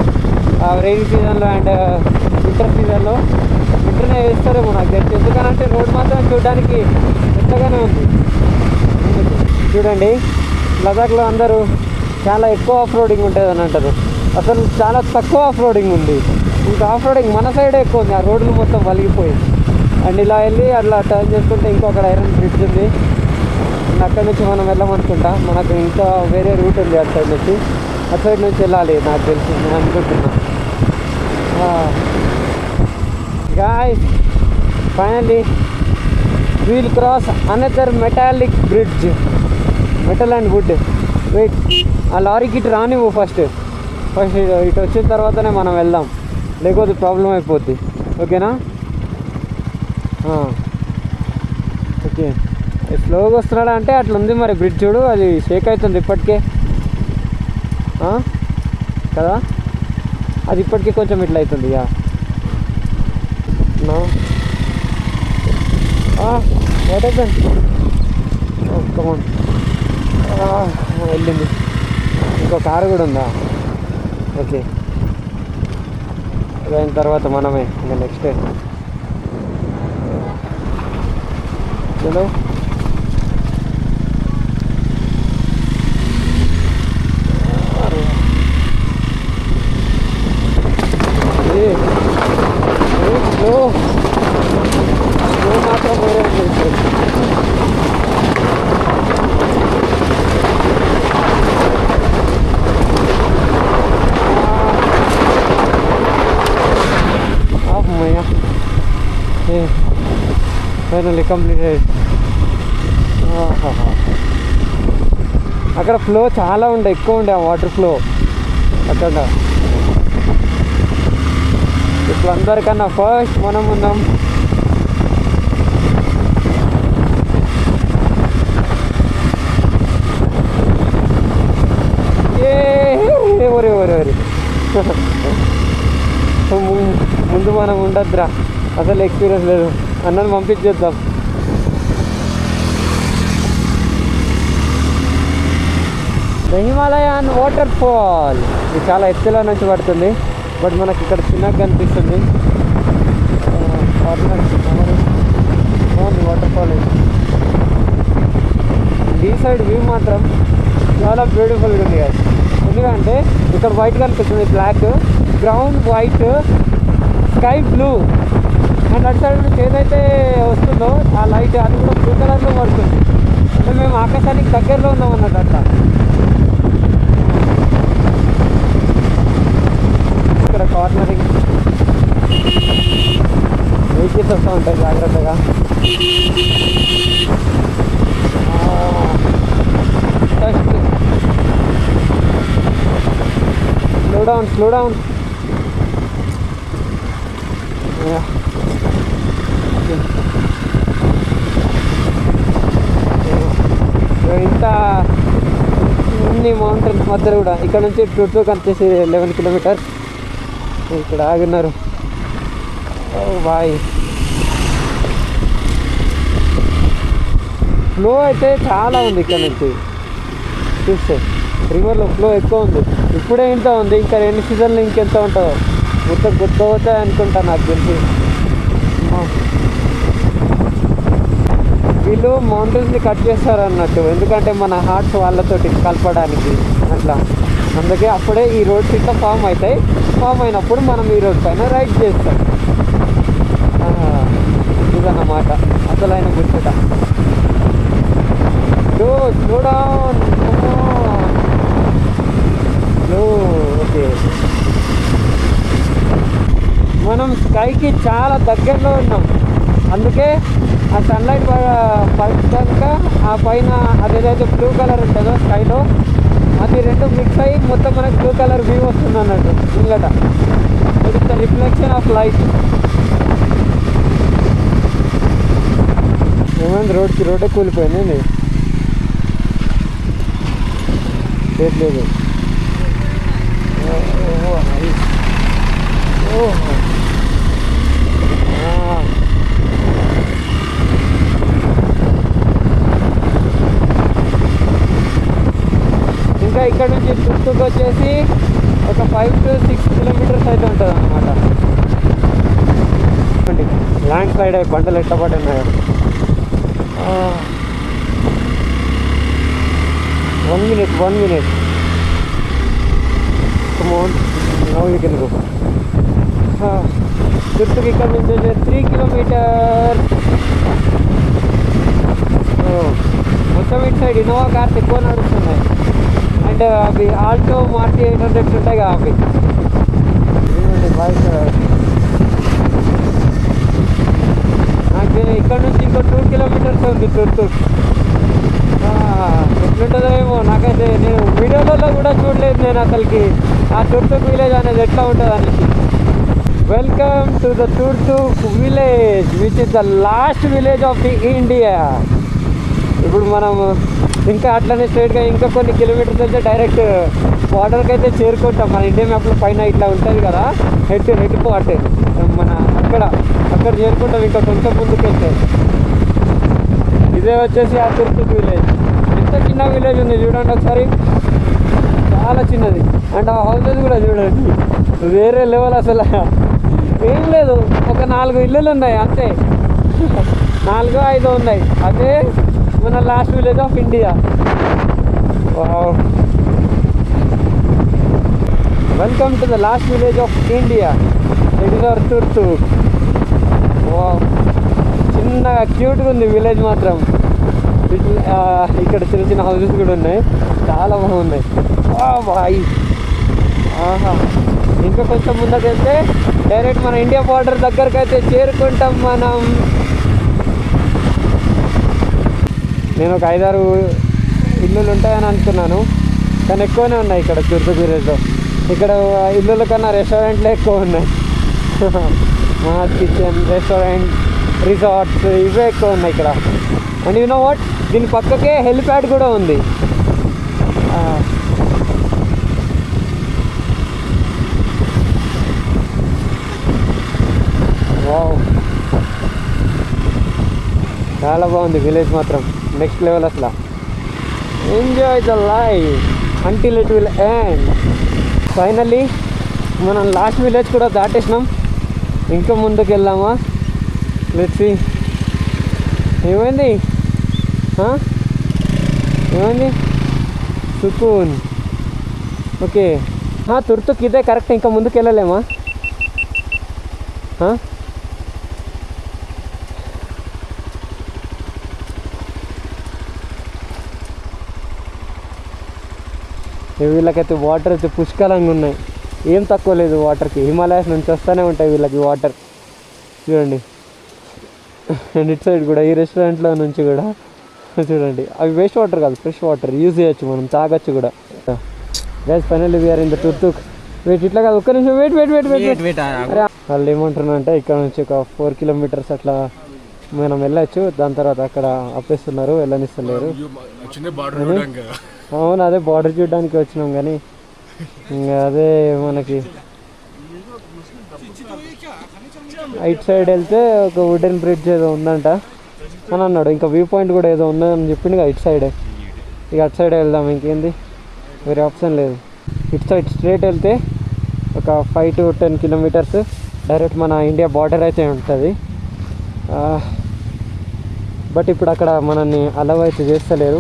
రైనీ సీజన్లో అండ్ వింటర్ సీజన్లో. వింటర్నే వేస్తారేమో నాకు తెలిసి, ఎందుకనంటే రోడ్ మాత్రం చూడడానికి పెద్దగానే ఉంది. చూడండి, లదాఖ్లో అందరూ చాలా ఎక్కువ ఆఫ్ రోడింగ్ ఉంటుంది అని అంటారు, అసలు చాలా తక్కువ ఆఫ్ రోడింగ్ ఉంది. ఇంకా ఆఫ్ రోడింగ్ మన సైడే ఎక్కువ ఉంది, ఆ రోడ్లు మొత్తం వలిగిపోయి. అండ్ ఇలా వెళ్ళి అట్లా టర్న్ చేసుకుంటే ఇంకొక ఐరన్ బ్రిడ్జ్ ఉంది, అక్కడి నుంచి మనం వెళ్ళమనుకుంటా. మనకు ఇంకా వేరే రూట్ ఉంది అటు సైడ్ నుంచి వెళ్ళాలి నాకు తెలిసి, నేను అనుకుంటున్నా. Guys, finally we'll cross another metallic bridge, metal and wood. Wait, ఆ లారీకి ఇటు రానివ్వు ఫస్ట్ ఇటు వచ్చిన తర్వాతనే మనం వెళ్దాం, లేకపోతే ప్రాబ్లం అయిపోద్ది. ఓకేనా? ఓకే. స్లోగా వస్తున్నాడా అంటే అట్లా ఉంది మరి బ్రిడ్జ్. చూడు, అది షేక్ అవుతుంది ఇప్పటికే కదా, అది ఇప్పటికే కొంచెం ఇట్లా అవుతుంది. వాట్ అయిపోయింది? కమాన్, వెళ్ళింది. ఇంకో కారు కూడా ఉందా? ఓకే, అయిన తర్వాత మనమే ఇంకా నెక్స్ట్ చలో. మాత్రం వేరే ఫైనల్లీ కంప్లీటెడ్. అక్కడ ఫ్లో చాలా ఉండే, ఎక్కువ ఉండే ఆ వాటర్ ఫ్లో అక్కడ. ఇప్పుడు అందరికన్నా ఫస్ట్ మనం ఉన్నాం. ఒరే ముందు మనం ఉండద్దురా, అసలు ఎక్స్పీరియన్స్ లేదు. అన్నని పంపించేద్దాం. The Himalayan waterfall. ఇది చాలా ఎత్తులో నుంచి పడుతుంది, బట్ మనకి ఇక్కడ చిన్నగా కనిపిస్తుంది. Water fall. ఈ సైడ్ వ్యూ మాత్రం చాలా బ్యూటిఫుల్గా ఉంది కదా, ఎందుకంటే ఇక్కడ వైట్ కనిపిస్తుంది, block ground, white sky blue, and అటు సైడ్ నుంచి ఏదైతే వస్తుందో ఆ లైట్ అది కూడా బ్లూ కలర్లో పడుతుంది. అంటే మేము ఆకాశానికి దగ్గరలో ఉన్నాం అన్నట్టు. అట్లా ఇక్కడ కార్నరింగ్ వెహికల్స్ వస్తూ ఉంటాయి జాగ్రత్తగా. Slow down. ఇంత ఇన్ని మౌంటైన్స్ మధ్యలో కూడా ఇక్కడ నుంచి చుట్టూ కనిచేసి 11 కిలోమీటర్స్ ఇక్కడ ఆగున్నారు. బాయ్. ఫ్లో అయితే చాలా ఉంది ఇక్కడ నుంచి చూస్తే, రివర్లో ఫ్లో ఎక్కువ ఉంది. ఇప్పుడే ఇంత ఉంది, ఇంకా 2 సీజన్లు ఇంకెంత ఉంటుందో, మొత్తం గుర్తు అవుతాయి అనుకుంటా నాకు తెలిసి. వీళ్ళు మౌంటైన్స్ని కట్ చేస్తారు అన్నట్టు, ఎందుకంటే మన హార్ట్స్ వాళ్ళతోటి కలపడానికి అట్లా. అందుకే అప్పుడే ఈ రోడ్స్ ఇట్లా ఫామ్ అవుతాయి. ఫామ్ అయినప్పుడు మనం ఈ రోడ్ పైన రైడ్ చేస్తాం. అన్నమాట అసలైన ముచ్చట. Slow down. ఓకే, మనం స్కైకి చాలా దగ్గరలో ఉన్నాం. అందుకే ఆ సన్లైట్ పడ్డాక ఆ పైన అదేదైతే బ్లూ కలర్ ఉంటుందో స్కైలో అది రెండు మిక్స్ అయ్యి మొత్తం మనకు బ్లూ కలర్ వ్యూ వస్తుంది అన్నట్టు ముంగట. It is the reflection of light. ఏమైంది, రోడ్డే కూలిపోయింది. లేదు. ఇంకా ఇక్కడ నుంచి తుర్తుకు వచ్చేసి ఒక 5 to 6 కిలోమీటర్స్ అయితే ఉంటుంది అన్నమాట. ల్యాండ్ స్లైడ్ అయ్యి బండలు ఎట్టబడి ఉన్నాయి. 1 minute. Come on, now you can go. తుర్తుకు ఇక్కడ నుంచి 3 కిలోమీటర్స్. మొత్తం ఇటు సైడ్ ఇన్నోవా కార్స్ ఎక్కువ నడుస్తున్నాయి. అండ్ అవి ఆల్టో మార్చి 800 ఉంటాయి కదా అవి. నాకు ఇక్కడ నుంచి ఇంకో 2 కిలోమీటర్స్ ఉంది తుర్తుకు. ఎట్లుంటుందో ఏమో నాకైతే, నేను వీడియోలలో కూడా చూడలేదు నేను అసలుకి ఆ తుర్తుక్ విలేజ్ అనేది ఎట్లా ఉంటుంది అనేసి. Welcome to the Turtuk village which is the last village of the India. ఇప్పుడు మనం ఇంకా అట్లనే స్ట్రైట్గా ఇంకా కొన్ని కిలోమీటర్స్ అయితే డైరెక్ట్ బార్డర్కి అయితే చేరుకుంటాం. మన ఇండియా మ్యాప్లో పైన ఇట్లా ఉంటుంది కదా, హెడ్ పార్ట్ మన అక్కడ చేరుకుంటాం. ఇంకా కొంచెం ముందుకెళ్తే ఇదే వచ్చేసి ఆ తుర్తుక్ విలేజ్. ఎంత చిన్న విలేజ్ ఉంది చూడండి ఒకసారి, చాలా చిన్నది. అండ్ ఆ హౌసెస్ కూడా చూడండి వేరే లెవెల్. అసలు ఏం లేదు, ఒక 4 ఇల్లులు ఉన్నాయి అంతే, 4-5 ఉన్నాయి. అదే మన last village of India. Welcome to the last village of India. It is our Turtuk. చిన్నగా క్యూట్గా ఉంది విలేజ్ మాత్రం. ఇక్కడ చిన్న చిన్న హౌసెస్ కూడా ఉన్నాయి, చాలా బాగున్నాయి. బాయ్. ఇంకా కొంచెం ముందుకు వెళ్తే డైరెక్ట్ మన ఇండియా బార్డర్ దగ్గరకు అయితే చేరుకుంటాం మనం. నేను ఒక 5-6 ఇల్లులు ఉంటాయని అనుకున్నాను, కానీ ఎక్కువనే ఉన్నాయి ఇక్కడ తుర్తుక్ విలేజ్లో. ఇక్కడ ఇల్లుల కన్నా రెస్టారెంట్లే ఎక్కువ ఉన్నాయి. మాస్ కిచెన్, రెస్టారెంట్, రిసార్ట్స్ ఇవే ఎక్కువ ఉన్నాయి ఇక్కడ. అండ్ యు నో వాట్, దీని పక్కకే హెలిప్యాడ్ కూడా ఉంది. వావ్, చాలా బాగుంది విలేజ్ మాత్రం, నెక్స్ట్ లెవెల్ అసలు. Enjoy the life until it will end. Finally మనం లాస్ట్ విలేజ్ కూడా దాటేసినాం. ఇంకా ముందుకు వెళ్దామా? Let's see. ఏమైంది? సుకూన్. ఓకే, తుర్తుక్ ఇదే కరెక్ట్. ఇంకా ముందుకు వెళ్ళలేమా? వీళ్ళకైతే వాటర్ అయితే పుష్కలంగా ఉన్నాయి, ఏం తక్కువ లేదు వాటర్కి. హిమాలయాస్ నుంచి వస్తూనే ఉంటాయి వీళ్ళకి వాటర్. చూడండి, అండ్ ఇటు సైడ్ కూడా ఈ రెస్టారెంట్లో నుంచి కూడా చూడండి, అవి వేస్ట్ వాటర్ కాదు, ఫ్రెష్ వాటర్ యూజ్ చేయొచ్చు, మనం తాగొచ్చు కూడా. Guys finally we are in the Turtuk. Wait, ఇట్లా కాదు, ఒక్క నిమిషం వెయిట్. వాళ్ళు ఏమంటున్నా అంటే ఇక్కడ నుంచి ఒక 4 kilometers అట్లా మనం వెళ్ళచ్చు. దాని తర్వాత అక్కడ ఆపేస్తున్నారు, వెళ్ళనిస్తలేరు. అవును, అదే బార్డర్ చూడడానికి వచ్చినాం, కానీ ఇంకా అదే మనకి ఇటు సైడ్ వెళ్తే ఒక వుడెన్ బ్రిడ్జ్ ఏదో ఉందంట అని అన్నాడు. ఇంకా వ్యూ పాయింట్ కూడా ఏదో ఉందని చెప్పిండు ఇటు సైడే. ఇక అటు సైడ్ వెళ్దాం, ఇంకేంది, వేరే ఆప్షన్ లేదు. ఇటు సైడ్ స్ట్రేట్ వెళ్తే ఒక 5 to 10 kilometers డైరెక్ట్ మన ఇండియా బార్డర్ అయితే ఉంటుంది. బట్ ఇప్పుడు అక్కడ మనల్ని అలవ్ అయితే చేస్తలేరు.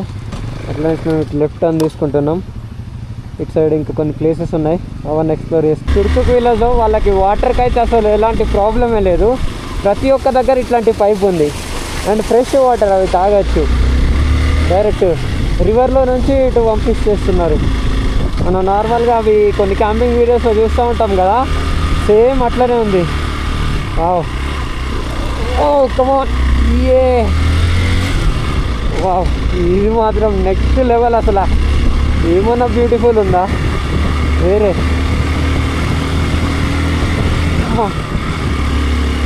అట్లా మేము ఇటు లెఫ్ట్ టర్న్ తీసుకుంటున్నాం. ఇటు సైడ్ ఇంకా కొన్ని ప్లేసెస్ ఉన్నాయి, అవన్నీ ఎక్స్ప్లోర్ చేస్తాం. తుర్తుక్ విలేజ్లో వాళ్ళకి వాటర్కి అయితే అసలు ఎలాంటి ప్రాబ్లమే లేదు. ప్రతి ఒక్క దగ్గర ఇట్లాంటి పైప్ ఉంది. అండ్ ఫ్రెష్ వాటర్ అవి తాగొచ్చు. డైరెక్ట్ రివర్లో నుంచి ఇటు పంపిస్తేస్తున్నారు. మనం నార్మల్గా అవి కొన్ని క్యాంపింగ్ వీడియోస్లో చూస్తూ ఉంటాం కదా, సేమ్ అట్లనే ఉంది. వావ్, ఓ కమాన్, ఏ వావ్, ఇది మాత్రం నెక్స్ట్ లెవెల్. అసలు ఏమన్నా బ్యూటిఫుల్ ఉందా వేరే.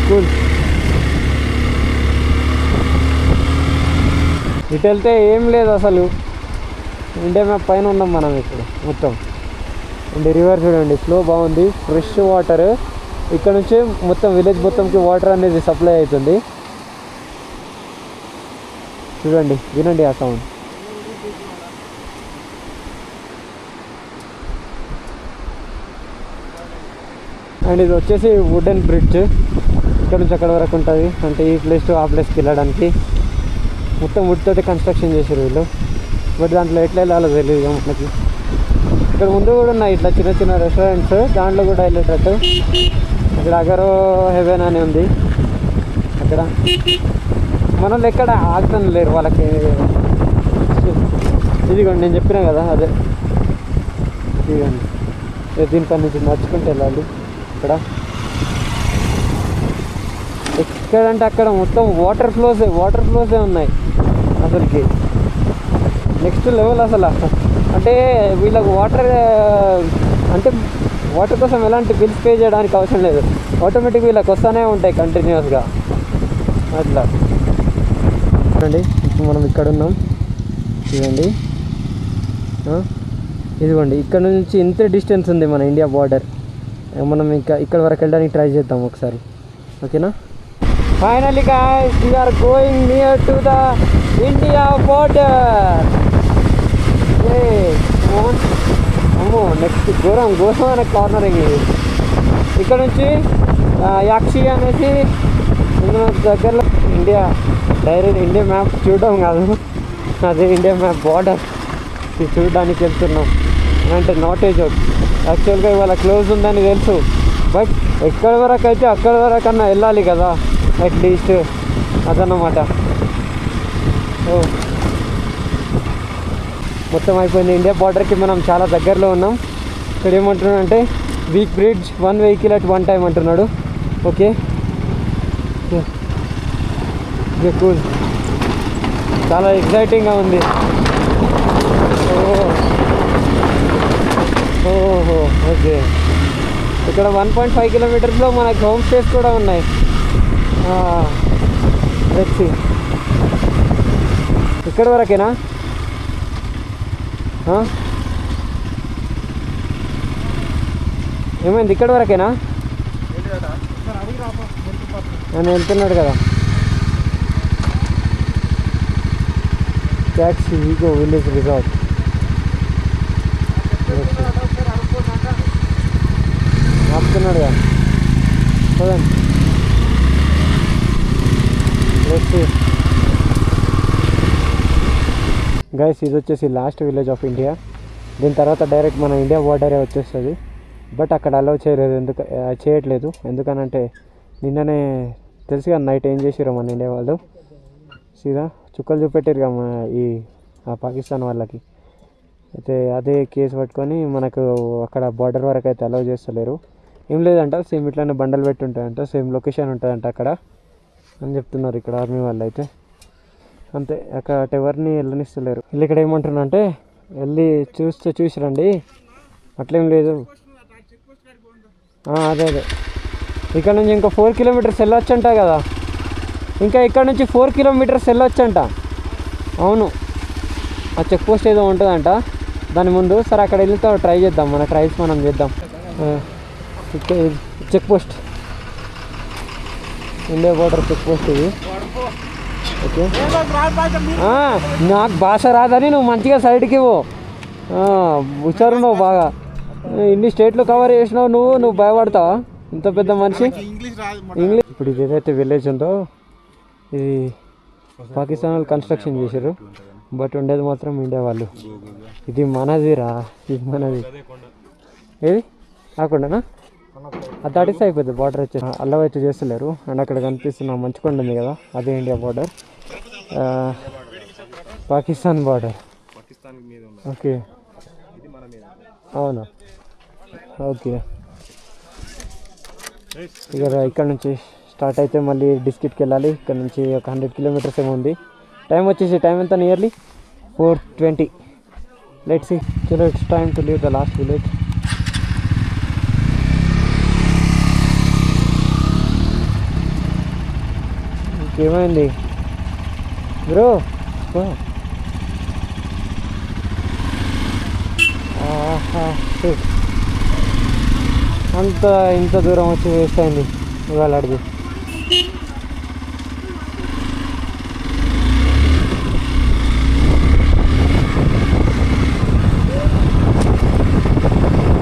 కూల్. ఇటు వెళ్తే ఏం లేదు అసలు. ఇండియా మ్యాప్ పైన ఉన్నాం మనం ఇప్పుడు మొత్తం. అండ్ రివర్ చూడండి, ఫ్లో బాగుంది, ఫ్రెష్ వాటర్. ఇక్కడ నుంచి మొత్తం విలేజ్ మొత్తంకి వాటర్ అనేది సప్లై అవుతుంది. చూడండి, వినండి ఆ సౌండ్. అండ్ ఇది వచ్చేసి వుడెన్ బ్రిడ్జ్. ఇక్కడ నుంచి అక్కడ వరకు ఉంటుంది. అంటే ఈ ప్లేస్ టు ఆ ప్లేస్కి వెళ్ళడానికి మొత్తం వుడ్ తోటి కన్స్ట్రక్షన్ చేశారు వీళ్ళు. బట్ దాంట్లో ఎట్లా వెళ్ళాలో తెలియదు మనకి. ఇక్కడ ముందు కూడా ఉన్నాయి ఇట్లా చిన్న చిన్న రెస్టారెంట్స్, దాంట్లో కూడా వెళ్ళేటట్టు. అక్కడ అగరో హెవెన్ అని ఉంది. అక్కడ మనల్ని ఎక్కడ ఆగుతాను లేరు వాళ్ళకి. ఇదిగోండి నేను చెప్పినా కదా, అదే ఇదిగోండి. దీనిపై నుంచి నడుచుకుంటూ వెళ్ళాలి. ఇక్కడ ఎక్కడంటే అక్కడ మొత్తం వాటర్ ఫ్లోసే ఉన్నాయి అసలుకి. నెక్స్ట్ లెవెల్ అసలు. అంటే వీళ్ళకు వాటర్ కోసం ఎలాంటి బిల్స్ పే చేయడానికి అవసరం లేదు. ఆటోమేటిక్ వీళ్ళకి వస్తూనే ఉంటాయి కంటిన్యూస్గా అట్లా. చూడండి, ఇప్పుడు మనం ఇక్కడ ఉన్నాం. చూడండి, ఇదిగోండి ఇక్కడ నుంచి ఇంత డిస్టెన్స్ ఉంది మన ఇండియా బార్డర్. మనం ఇంకా ఇక్కడ వరకు వెళ్ళడానికి ట్రై చేద్దాం ఒకసారి, ఓకేనా? Finally guys, we are going near to the India border. అమ్మో, నెక్స్ట్ ఘోరమైన కార్నరింగ్ ఇది. ఇక్కడ నుంచి యాక్షి అనేసి దగ్గరలో ఇండియా మ్యాప్ చూడడం కాదు, అదే ఇండియా మ్యాప్ బార్డర్ చూడడానికి వెళ్తున్నాం. అంటే నాట్ ఏ జోక్. యాక్చువల్గా ఇవాళ క్లోజ్ ఉందని తెలుసు, బట్ ఎక్కడి వరకు అయితే అక్కడి వరకు అన్నా వెళ్ళాలి కదా అట్లీస్ట్, అదన్నమాట. ఓ మొత్తం అయిపోయింది. ఇండియా బార్డర్కి మనం చాలా దగ్గరలో ఉన్నాం. ఇక్కడ ఏమంటున్నాడంటే week bridge, 1 vehicle at one time అంటున్నాడు. ఓకే, కూల్, చాలా ఎక్సైటింగ్గా ఉంది. ఓహో, ఓకే. ఇక్కడ 1.5 కిలోమీటర్స్లో మనకి హోమ్ స్టేస్ కూడా ఉన్నాయి. Let's see. ఇక్కడ వరకేనా? ఏమైంది, ఇక్కడ వరకేనా? నేను వెళ్తున్నాడు కదా. ట్యాక్సీ వీగో విలేజ్ రిసార్ట్. ఆపుతున్నాడు కదా, చూడండి. గైస్, ఇది వచ్చేసి లాస్ట్ విలేజ్ ఆఫ్ ఇండియా. దీని తర్వాత డైరెక్ట్ మన ఇండియా బార్డరే వచ్చేస్తుంది. బట్ అక్కడ అలౌ చేయట్లేదు. ఎందుకనంటే నిన్ననే తెలుసు కదా నైట్ ఏం చేసారో మన ఇండియా వాళ్ళు. సీదా చుక్కలు చూపెట్టారు కదా ఆ పాకిస్తాన్ వాళ్ళకి. అయితే అదే కేసు పట్టుకొని మనకు అక్కడ బార్డర్ వరకు అయితే అలౌ చేస్తలేరు. ఏం లేదంట, సేమ్ ఇట్లానే బండలు పెట్టి ఉంటాయంట, సేమ్ లొకేషన్ ఉంటుందంట అక్కడ అని చెప్తున్నారు ఇక్కడ ఆర్మీ వాళ్ళు అయితే. అంతే, అక్కడ ఎవరిని వెళ్ళనిస్తలేరు. వీళ్ళు ఇక్కడ ఏమంటున్నా అంటే వెళ్ళి చూసి రండి, అట్లేం లేదు. అదే ఇక్కడ నుంచి ఇంకా 4 కిలోమీటర్స్ వెళ్ళొచ్చంట కదా. ఇంకా ఇక్కడ నుంచి 4 కిలోమీటర్స్ వెళ్ళొచ్చంట. అవును, ఆ చెక్ పోస్ట్ ఏదో ఉంటుందంట దాని ముందు. సరే అక్కడ వెళ్తే ట్రై చేద్దాం, మన ట్రైల్స్ మనం చేద్దాం. Check post, India border check post ఇది. ఓకే, నాకు భాష రాదని నువ్వు మంచిగా సైడ్కి ఇవ్వు. హుషారు నువ్వు బాగా. ఇన్ని స్టేట్లు కవర్ చేసినావు నువ్వు భయపడతావా? ఇంత పెద్ద మనిషి ఇంగ్లీష్. ఇప్పుడు ఇది ఏదైతే విలేజ్ ఉందో ఇది పాకిస్తాన్ వాళ్ళు కన్స్ట్రక్షన్ చేశారు, బట్ ఉండేది మాత్రం ఇండియా వాళ్ళు. ఇది మనదిరా, ఇది మనది. ఏది కాకుండానా? అది దాటిస్తే అయిపోతుంది. బార్డర్ వచ్చేసి అల్లం అయితే చేస్తలేరు. అండ్ అక్కడ కనిపిస్తున్న మంచుకొండ ఉంది కదా, అదే India border, Pakistan border. Okay, అవునా, ఓకే. ఇక ఇక్కడ నుంచి స్టార్ట్ అయితే మళ్ళీ డిస్ట్రిక్ట్కి వెళ్ళాలి. ఇక్కడ నుంచి ఒక 100 కిలోమీటర్స్ ఏమో ఉంది. టైం వచ్చేసి టైం ఎంత, నియర్లీ 4:20. Let's see. చలో, it's time to leave the last village. ఇంకేమైంది బ్రో? ఇంత దూరం వచ్చి వేస్ట్ అయింది ఇవాళ అడిగి.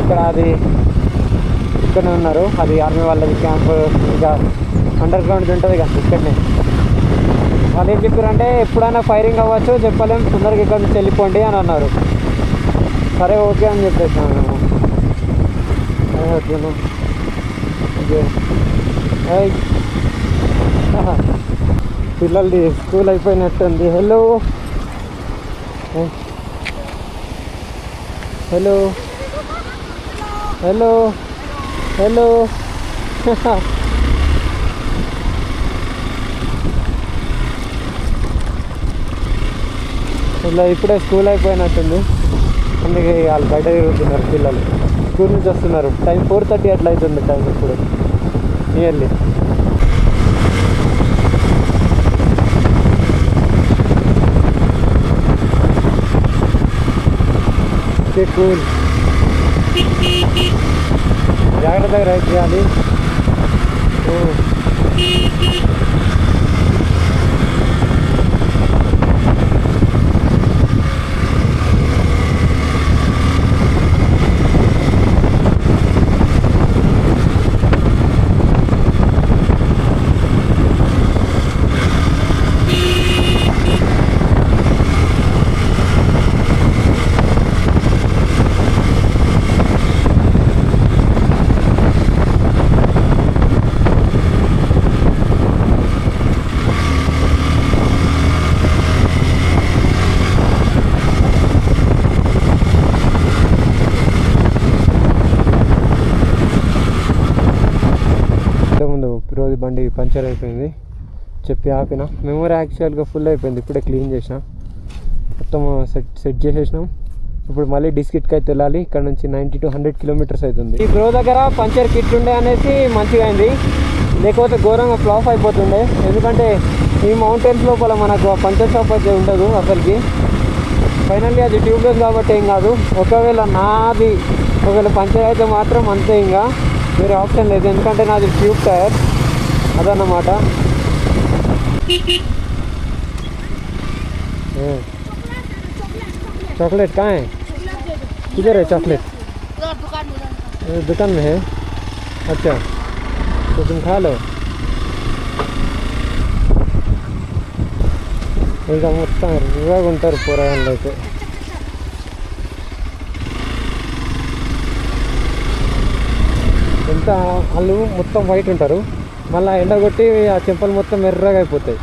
ఇక్కడ అది ఇక్కడనే ఉన్నారు, అది ఆర్మీ వాళ్ళది క్యాంప్. ఇంకా అండర్ గ్రౌండ్ ఉంటుంది కదా ఇక్కడనే. వాళ్ళు ఏం చెప్పారంటే ఎప్పుడైనా ఫైరింగ్ అవ్వచ్చు, చెప్పలేం, తొందరగా ఇక్కడ నుంచి వెళ్ళిపోండి అని అన్నారు. సరే ఓకే అని చెప్పేసాను మేము. పిల్లలది స్కూల్ అయిపోయినట్టుంది. హలో హలో హలో హలో ఇలా ఇప్పుడే స్కూల్ అయిపోయినట్టుంది, అందుకే వాళ్ళు బయట తిరుగుతున్నారు పిల్లలు. స్కూల్ నుంచి వస్తున్నారు. టైం 4:30 అట్లా అవుతుంది టైం ఇప్పుడు నియర్లీ. Okay, cool. జాగ్రత్తగా రైడ్ చేయాలి. రోజు బండి పంచర్ అయిపోయింది చెప్పి ఆపిన. మెమరీ యాక్చువల్గా ఫుల్ అయిపోయింది, ఇప్పుడే క్లీన్ చేసిన, మొత్తం సెట్ చేసేసినాం. ఇప్పుడు మళ్ళీ డిస్ట్రిక్ట్కి అయితే వెళ్ళాలి. ఇక్కడ నుంచి 90 to 100 కిలోమీటర్స్ అవుతుంది. ఈ బ్రో దగ్గర పంచర్ కిట్ ఉండే అనేసి మంచిగా అయింది, లేకపోతే ఘోరంగా ఫ్లాప్ అయిపోతుండే. ఎందుకంటే ఈ మౌంటైన్స్ లోపల మనకు పంచర్ షాప్ అయితే ఉండదు అసలుకి. ఫైనల్లీ అది ట్యూబ్లెస్ కాబట్టి ఏం కాదు. ఒకవేళ పంచర్ అయితే మాత్రం అంతే, ఇంకా వేరే ఆప్షన్ లేదు. ఎందుకంటే నాది ట్యూబ్ టైర్ అదన్నమాట. चॉकलेट कहाँ है? किधर है चॉकलेट? दुकान में है. अच्छा, तो तुम खा लो. ఇంకా మొత్తం రువ్వాగా ఉంటారు పోరాళ్ళు అయితే. ఎంత వాళ్ళు మొత్తం వైట్ ఉంటారు, మళ్ళీ ఎండగొట్టి ఆ చెంపలు మొత్తం ఎర్రగా అయిపోతాయి.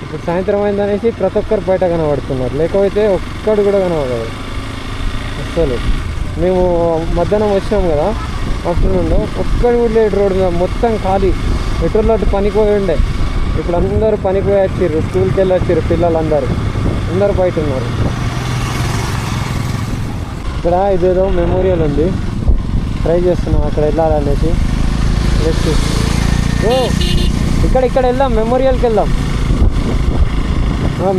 ఇప్పుడు సాయంత్రం అయిందనేసి ప్రతి ఒక్కరు బయట కనబడుతున్నారు, లేకపోతే ఒక్కడు కూడా కనబడదు అసలు. మేము మధ్యాహ్నం వచ్చినాం కదా ఆఫ్టర్నూన్లో, ఒక్కడు కూడా లేడు రోడ్డు మీద, మొత్తం ఖాళీ. ఎటుర్లో పనికి పోయి ఉండే, ఇప్పుడు అందరూ పనికి పోయి వచ్చారు, స్కూల్కి వెళ్ళి వచ్చారు పిల్లలందరూ, అందరూ బయట ఉన్నారు. ఇక్కడ ఇదేదో మెమోరియల్ ఉంది, ట్రై చేస్తున్నాం అక్కడ వెళ్ళాలనేసి. ఇక్కడ వెళ్దాం, మెమోరియల్కి వెళ్దాం.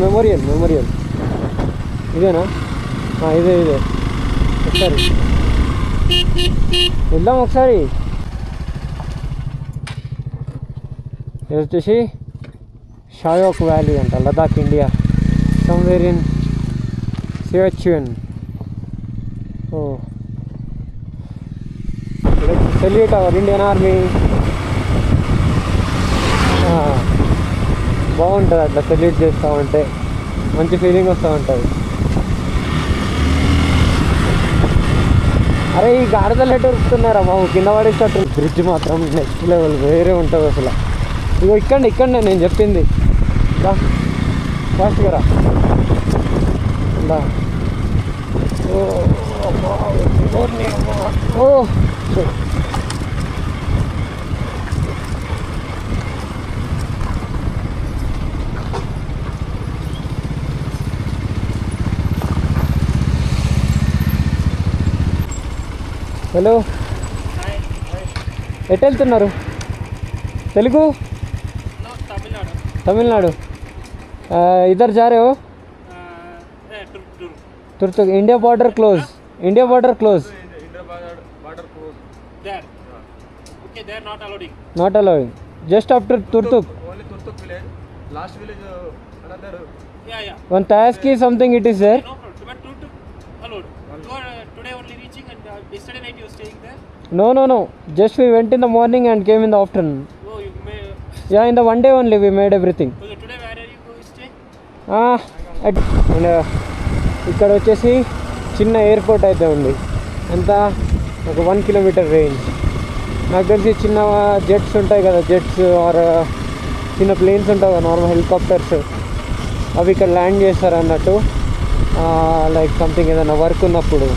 మెమోరియల్ ఇదేనా? ఇదే ఒకసారి వెళ్దాం ఒకసారి. ఇది వచ్చేసి షాయోక్ వ్యాలీ అంట, Ladakh, India, somewhere in Siachen. Salute our Indian army. బాగుంటుంది అట్లా సెల్యూట్ చేస్తూ ఉంటే, మంచి ఫీలింగ్ వస్తూ ఉంటుంది. అరే ఈ గాడిదలు ఎటు ఉరుకుతున్నారా బాబు, కింద పడేటట్టు. బ్రిడ్జ్ మాత్రం నెక్స్ట్ లెవెల్, వేరే ఉంటుంది అసలు. ఇగో ఇక్కడనే నేను చెప్పింది. ఫాస్ట్గా రా. ఓ హలో, ఎటు వెళ్తున్నారు? తెలుగు? తమిళనాడు. ఇద్దరు जा रहे हो? Turtuk. India border close. India border close. Not allowing. Just after Turtuk. Only Turtuk village. Last village another. Yeah. One Tayaski something it is there. No problem. But Turtuk allowed. You are today only reaching, and yesterday night you were staying there. No. Just we went in the morning and came in the afternoon. Oh, you may. Yeah, in the one day only we made everything. Okay, today where are you going to stay? And ఇక్కడ వచ్చేసి చిన్న airport అయితే ఉంది. ఎంత, ఒక 1 kilometre range. నాకు తెలిసి చిన్న జెట్స్ ఉంటాయి కదా, జెట్స్ ఆర్ చిన్న ప్లేన్స్ ఉంటాయి కదా, నార్మల్ హెలికాప్టర్స్, అవి ఇక్కడ ల్యాండ్ చేస్తారు అన్నట్టు. లైక్ సంథింగ్ ఏదైనా వర్క్ ఉన్నప్పుడు.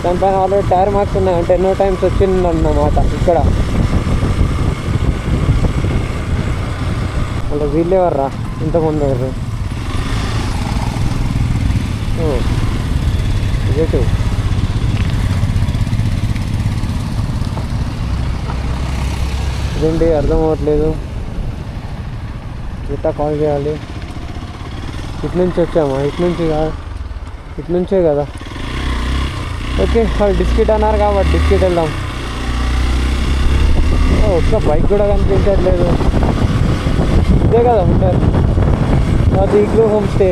దానిపైన ఆల్రెడీ టైర్ మార్క్స్ ఉన్నాయి, అంటే ఎన్నో టైమ్స్ వచ్చిందన్నమాట ఇక్కడ. అలా వీళ్ళేవర్రా ఇంతమంది ఎవరు? ఇదేటు ఇదేంటి అర్థం అవ్వట్లేదు. ఎట్టా కాల్ చేయాలి? ఇటు నుంచి వచ్చామా? ఇటు నుంచి కాదు, ఇటు నుంచే కదా. ఓకే, వాళ్ళు డిస్కెట్ అన్నారు కాబట్టి డిస్కెట్ వెళ్దాం. ఒక్క బైక్ కూడా కనిపించట్లేదు. ఇదే కదా ఉంటారు అది ఇగ్లూ హోమ్ స్టే.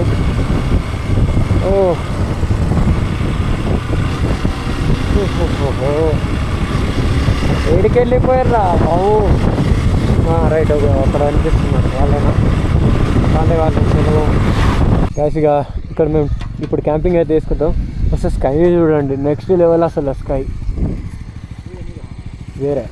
ఏడికి వెళ్ళిపోయారా బాబు? రైట్, అక్కడ అనిపిస్తున్నారు వాళ్ళైనా, వాళ్ళు క్యాష్గా. ఇక్కడ మేము ఇప్పుడు క్యాంపింగ్ అయితే వేసుకుంటాం. అసలు స్కై చూడండి, నెక్స్ట్ లెవెల్ అసలు స్కై వేరే.